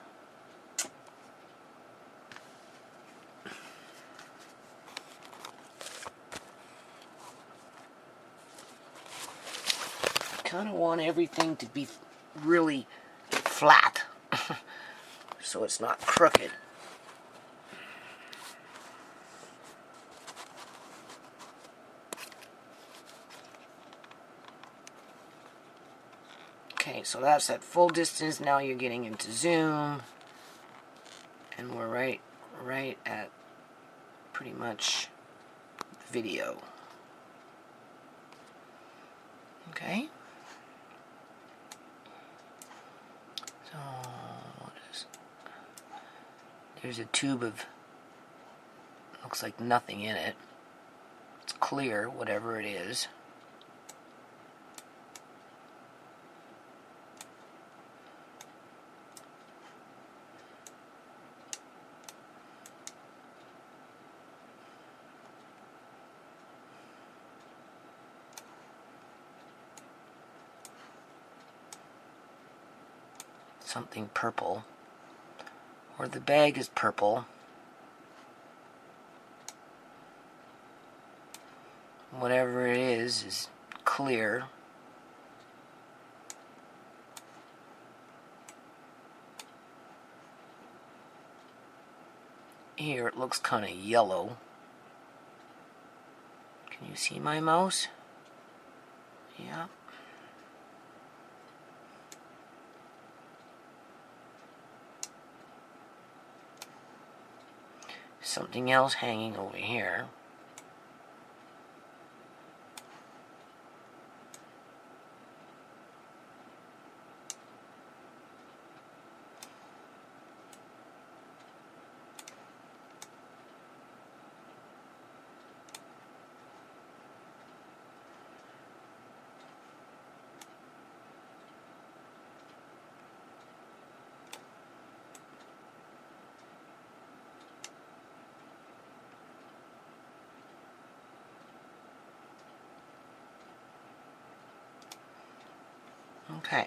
kind of want everything to be really flat so it's not crooked. Okay, so that's at full distance. Now you're getting into zoom, and we're right at pretty much the video. Okay. So, what is... There's a tube of... looks like nothing in it. It's clear, whatever it is. Something purple, or the bag is purple. Whatever it is clear. Here it looks kind of yellow. Can you see my mouse? Yeah. Something else hanging over here. Okay,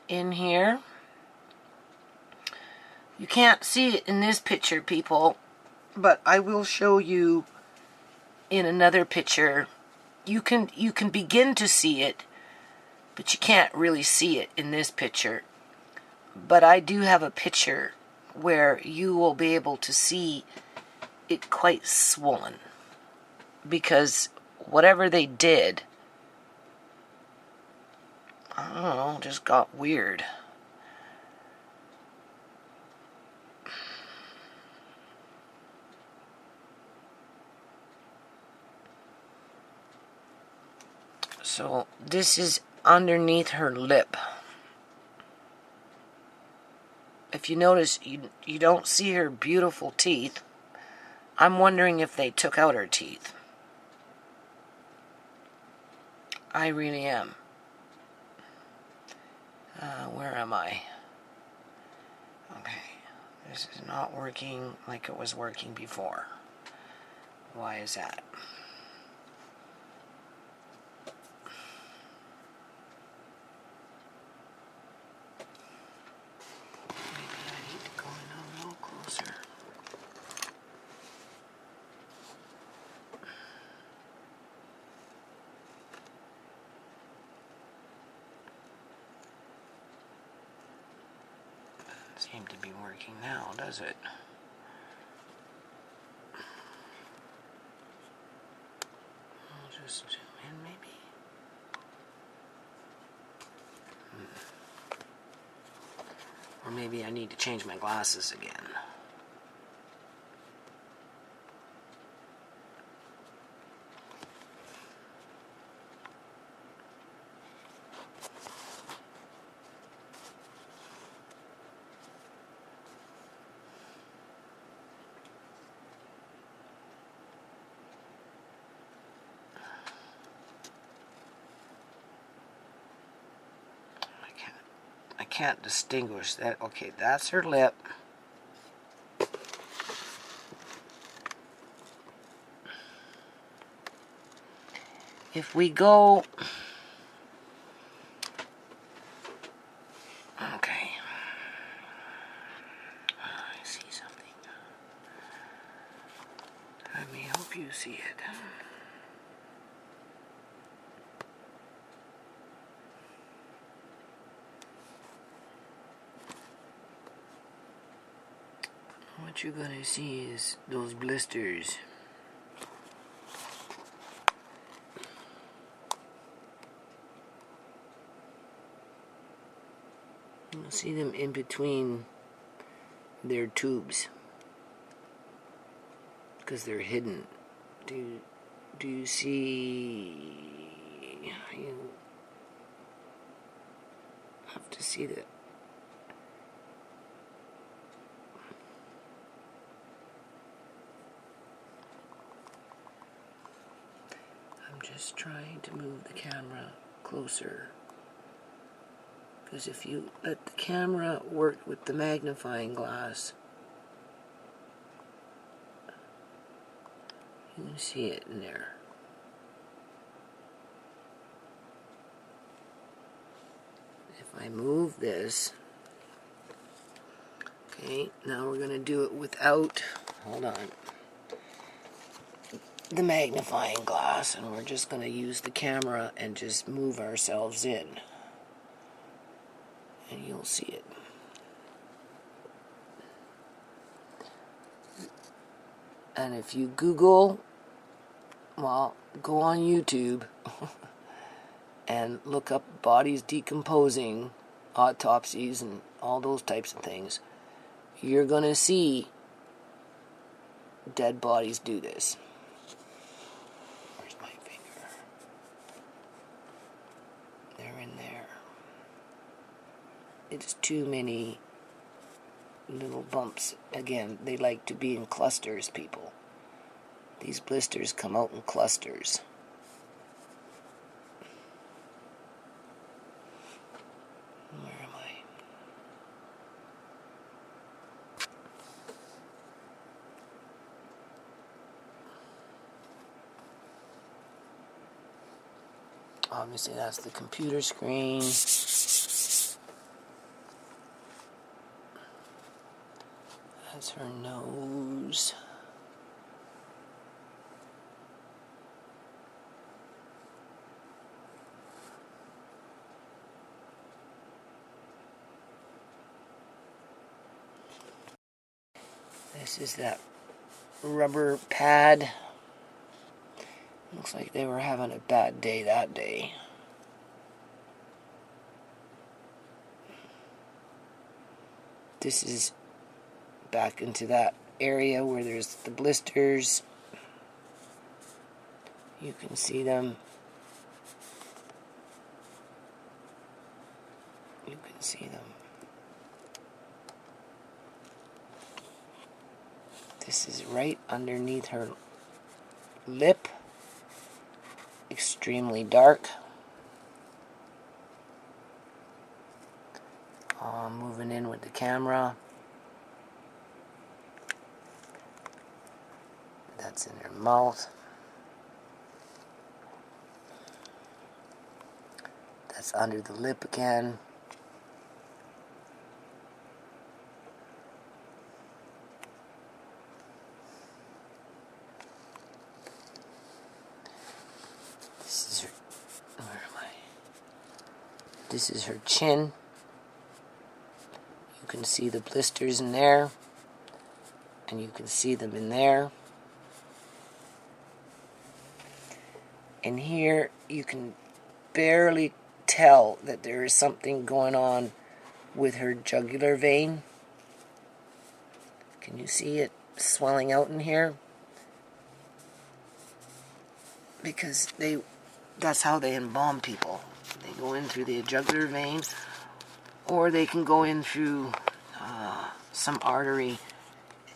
in here, you can't see it in this picture, people, but I will show you in another picture. You can begin to see it, but you can't really see it in this picture. But I do have a picture where you will be able to see it quite swollen, because whatever they did, I don't know, just got weird. So this is underneath her lip. If you notice, you don't see her beautiful teeth. I'm wondering if they took out her teeth. I really am. Where am I? Okay, This is not working like it was working before. Why is that? Maybe I need to go in a little closer. Doesn't seem to be working now, does it? Just zoom in, maybe. Or maybe I need to change my glasses again. I can't distinguish that. Okay, that's her lip. If we go... Okay. I see something. Let me help you see it. What you're gonna see is those blisters. You'll see them in between their tubes because they're hidden. Do you see? You have to see that. I'm just trying to move the camera closer. Because if you let the camera work with the magnifying glass, you can see it in there. If I move this, okay, now we're going to do it without, hold on, the magnifying glass, and we're just going to use the camera and just move ourselves in. And you'll see it. And if you Google, well, go on YouTube and look up bodies decomposing, autopsies, and all those types of things, you're going to see dead bodies do this. Where's my finger? They're in there. It's too many little bumps. Again, they like to be in clusters, people. These blisters come out in clusters. Where am I? Obviously, that's the computer screen. That's her nose. This is that rubber pad. Looks like they were having a bad day that day. This is back into that area where there's the blisters. You can see them. You can see them. This is right underneath her lip. Extremely dark. Moving in with the camera. That's in her mouth. That's under the lip again. This is her, where am I? This is her chin. You can see the blisters in there, and you can see them in there. And here you can barely tell that there is something going on with her jugular vein. Can you see it swelling out in here? Because that's how they embalm people. They go in through the jugular vein, or they can go in through some artery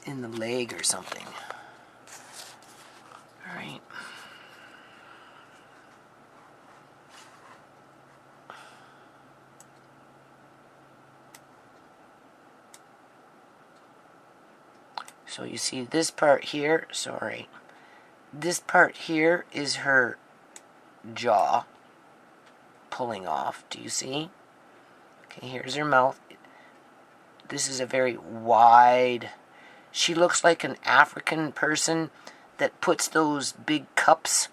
in the leg or something. All right. So you see this part here, sorry. This part here is her jaw pulling off. Do you see? Okay, here's her mouth. This is a very wide... She looks like an African person that puts those big cups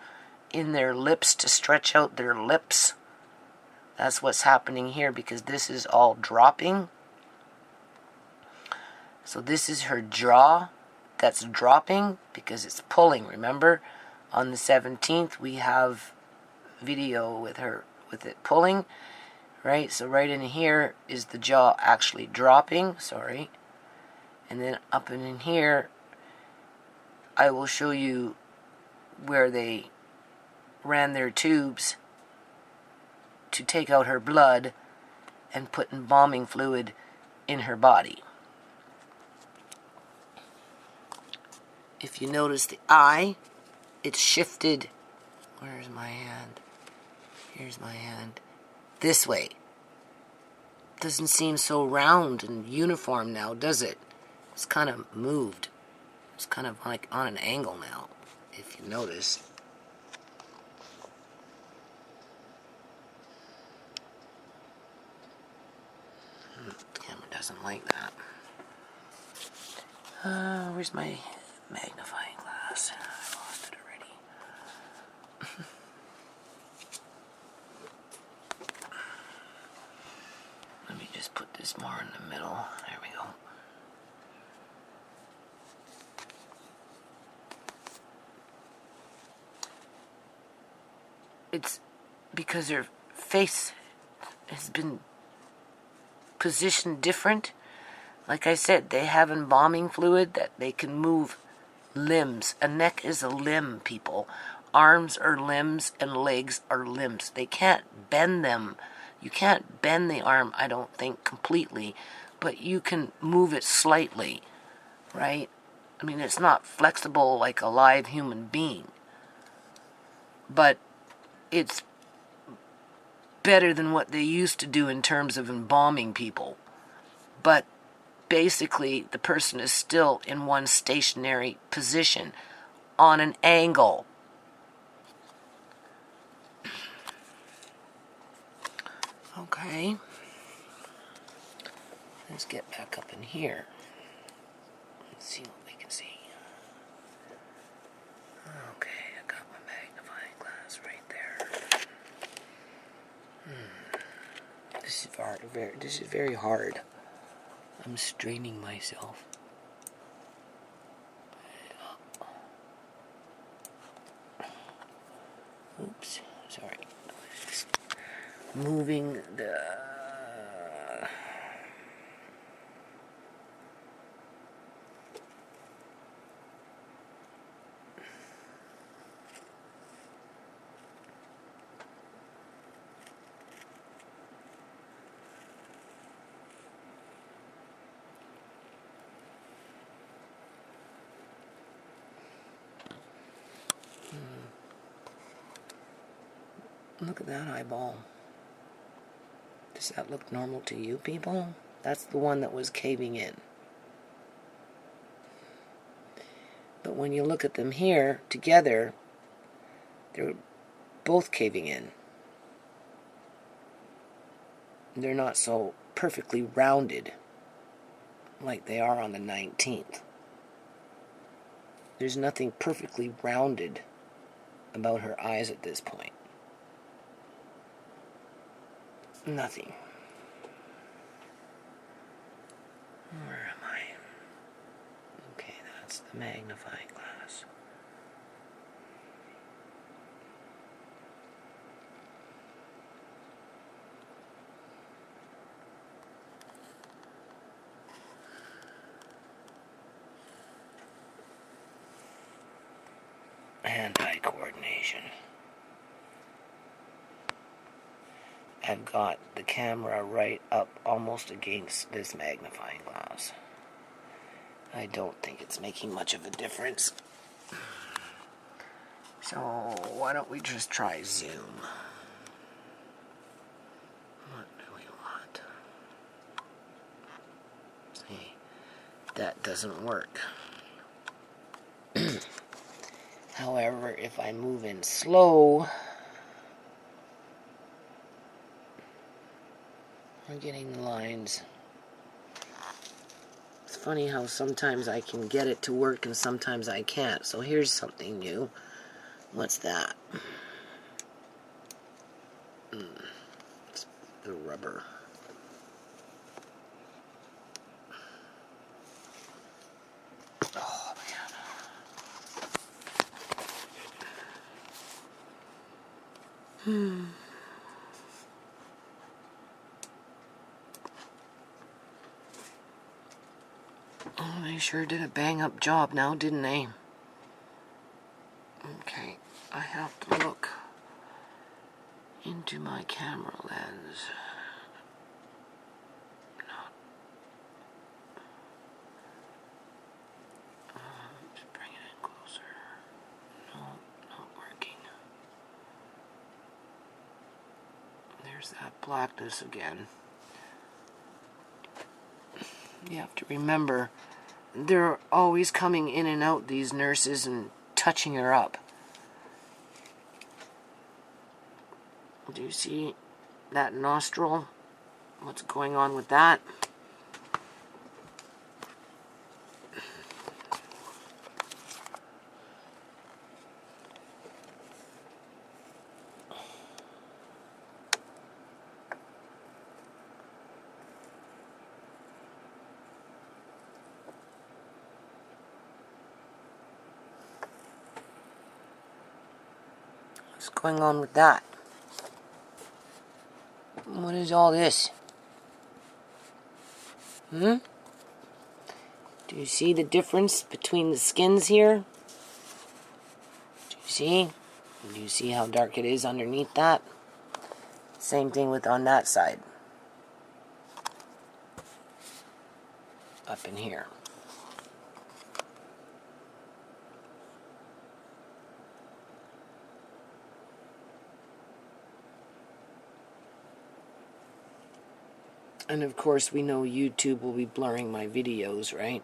in their lips to stretch out their lips. That's what's happening here because this is all dropping. So this is her jaw that's dropping because it's pulling. Remember, on the 17th we have video with her with it pulling, right? So right in here is the jaw actually dropping, sorry. And then up and in here I will show you where they ran their tubes to take out her blood and put embalming fluid in her body. If you notice the eye, it's shifted. Where's my hand? Here's my hand. This way. Doesn't seem so round and uniform now, does it? It's kind of moved. It's kind of like on an angle now, if you notice. The camera doesn't like that. Where's my magnifying glass? I lost it already. Let me just put this more in the middle. There we go. It's because her face has been positioned different. Like I said, they have embalming fluid that they can move limbs. A neck is a limb, people. Arms are limbs and legs are limbs. They can't bend them. You can't bend the arm, I don't think, completely, but you can move it slightly, right? I mean, it's not flexible like a live human being, but it's better than what they used to do in terms of embalming people. But basically, the person is still in one stationary position on an angle. Okay. Let's get back up in here. Let's see what we can see. Okay, I got my magnifying glass right there. This is very hard. I'm straining myself. Oops, sorry. Just moving the... Look at that eyeball. Does that look normal to you people? That's the one that was caving in. But when you look at them here together, they're both caving in. They're not so perfectly rounded like they are on the 19th. There's nothing perfectly rounded about her eyes at this point. Nothing. Where am I? Okay, that's the magnifying glass. Hand-eye coordination. I've got the camera right up almost against this magnifying glass. I don't think it's making much of a difference. So why don't we just try zoom? What do we want? See, that doesn't work. However, if I move in slow, we're getting the lines. It's funny how sometimes I can get it to work and sometimes I can't. So here's something new. What's that? It's the rubber. Oh, man. Oh, they sure did a bang-up job now, didn't they? Okay, I have to look into my camera lens. Just bring it in closer. No, not working. There's that blackness again. You have to remember, they're always coming in and out, these nurses, and touching her up. Do you see that nostril? What's going on with that? What's going on with that? What is all this? Do you see the difference between the skins here? Do you see? Do you see how dark it is underneath that? Same thing with on that side. Up in here. And of course we know YouTube will be blurring my videos, right?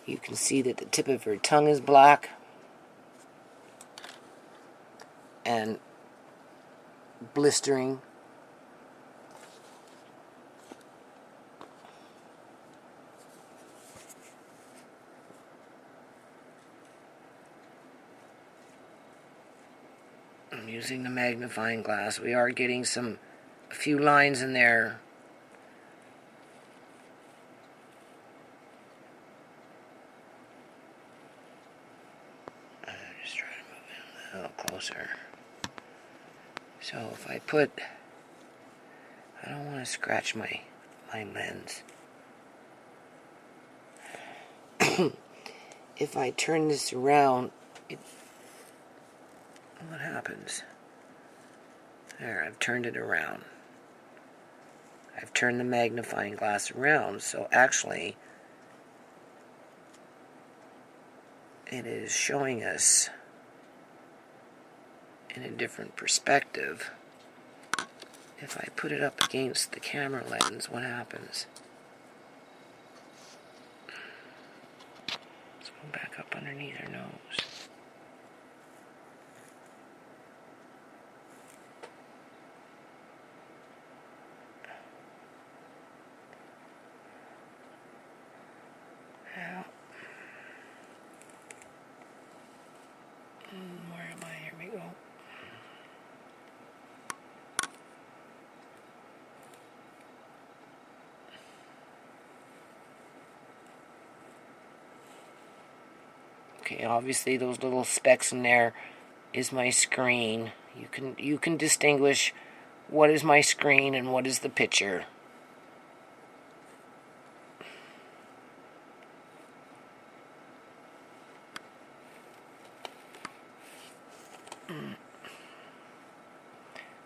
You can see that the tip of her tongue is black. And blistering. I'm using the magnifying glass. We are getting a few lines in there. I'm just trying to move it a little closer. So if I put, I don't want to scratch my lens. If I turn this around, what happens? There, I've turned it around. I've turned the magnifying glass around, so actually it is showing us in a different perspective if I put it up against the camera lens, what happens? Let's go back up underneath her nose. Where am I? Here we go. Okay, obviously those little specks in there is my screen. You can distinguish what is my screen and what is the picture.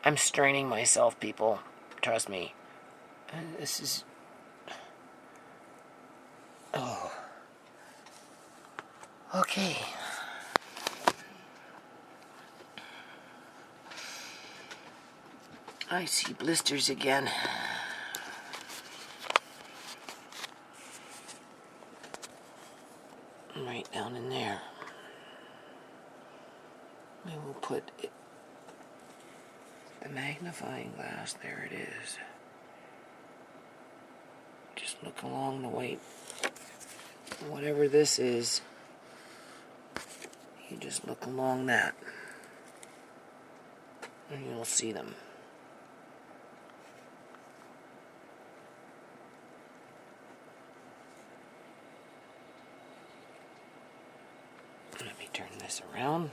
I'm straining myself, people. Trust me. This is... Oh. Okay. I see blisters again. Right down in there. We will put it, the magnifying glass. There it is. Just look along the way. Whatever this is, you just look along that, and you'll see them. Let me turn this around.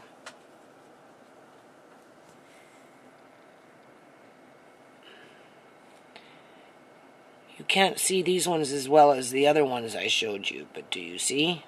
You can't see these ones as well as the other ones I showed you, but do you see?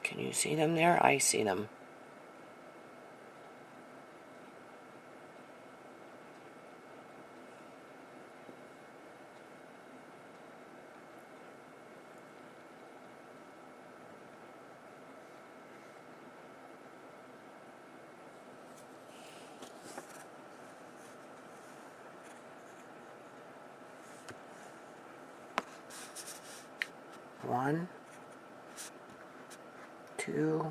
Can you see them there? I see them. One, two,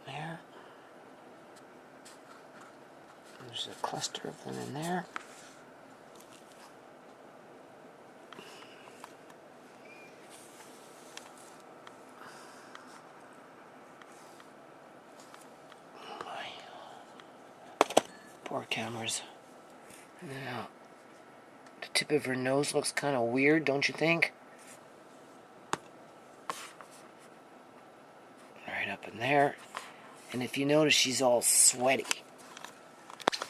there. There's a cluster of them in there. Poor cameras. Now, the tip of her nose looks kind of weird, don't you think? Right up in there. And if you notice, she's all sweaty. At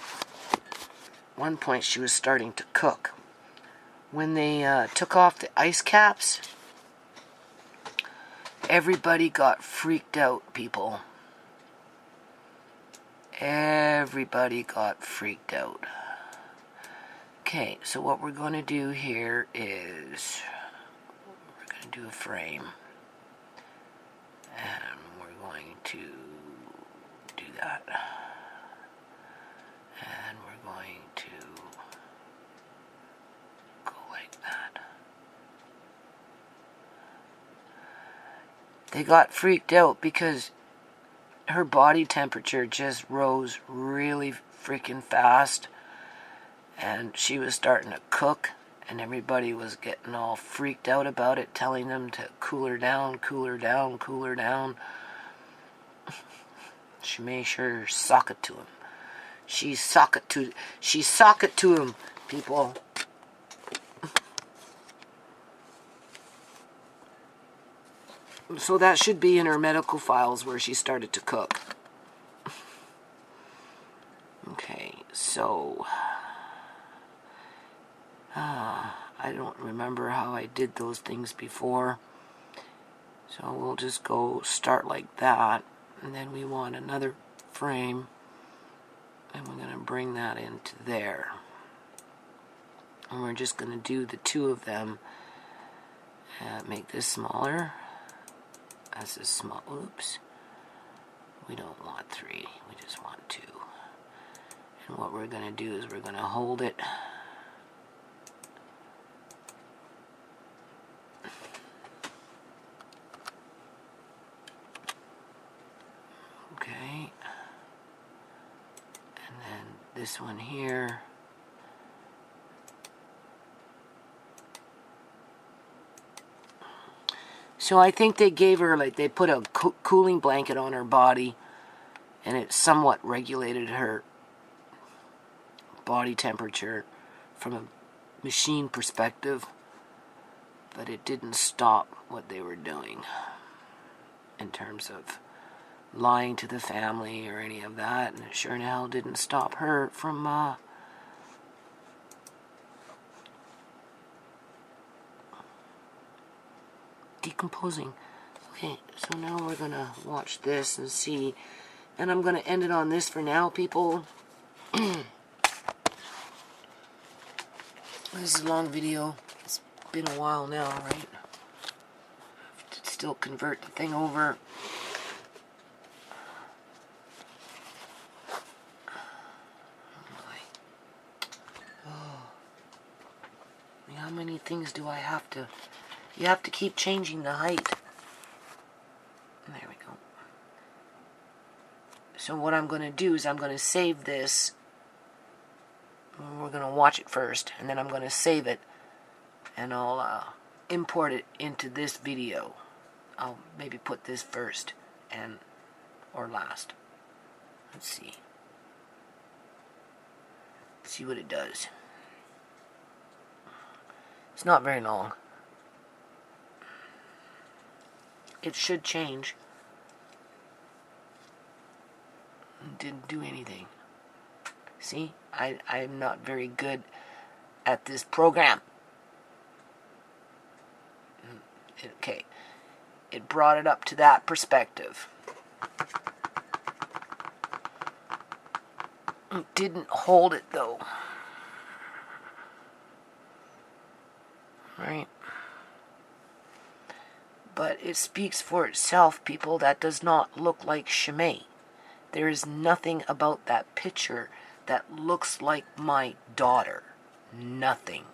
one point, she was starting to cook. When they took off the ice caps, everybody got freaked out, people. Everybody got freaked out. Okay, so what we're going to do here is we're going to do a frame, and we're going to do that, and we're going to go like that. They got freaked out because her body temperature just rose really freaking fast, and she was starting to cook, and everybody was getting all freaked out about it, telling them to cool her down, cool her down, cool her down. ShaMay sure sock it to him. She sock it to him, people. So that should be in her medical files where she started to cook. Okay, so I don't remember how I did those things before. So we'll just go start like that, and then we want another frame, and we're going to bring that into there. And we're just going to do the two of them. Make this smaller. That's a small, oops. We don't want 3, we just want 2. And what we're going to do is we're going to hold it. Okay. And then this one here. So I think they gave her, like, they put a cooling blanket on her body, and it somewhat regulated her body temperature from a machine perspective, but it didn't stop what they were doing in terms of lying to the family or any of that, and it sure in hell didn't stop her from decomposing. Okay, so now we're going to watch this and see, and I'm going to end it on this for now, people. This is a long video. It's been a while now, right? I have to still convert the thing over. How many things do I have to... You have to keep changing the height. There we go. So what I'm going to do is I'm going to save this. We're going to watch it first, and then I'm going to save it, and I'll import it into this video. I'll maybe put this first or last. Let's see. See what it does. It's not very long. It should change. It didn't do anything. See? I'm not very good at this program. Okay. It brought it up to that perspective. It didn't hold it though. Right? But it speaks for itself, people. That does not look like ShaMay. There is nothing about that picture that looks like my daughter. Nothing.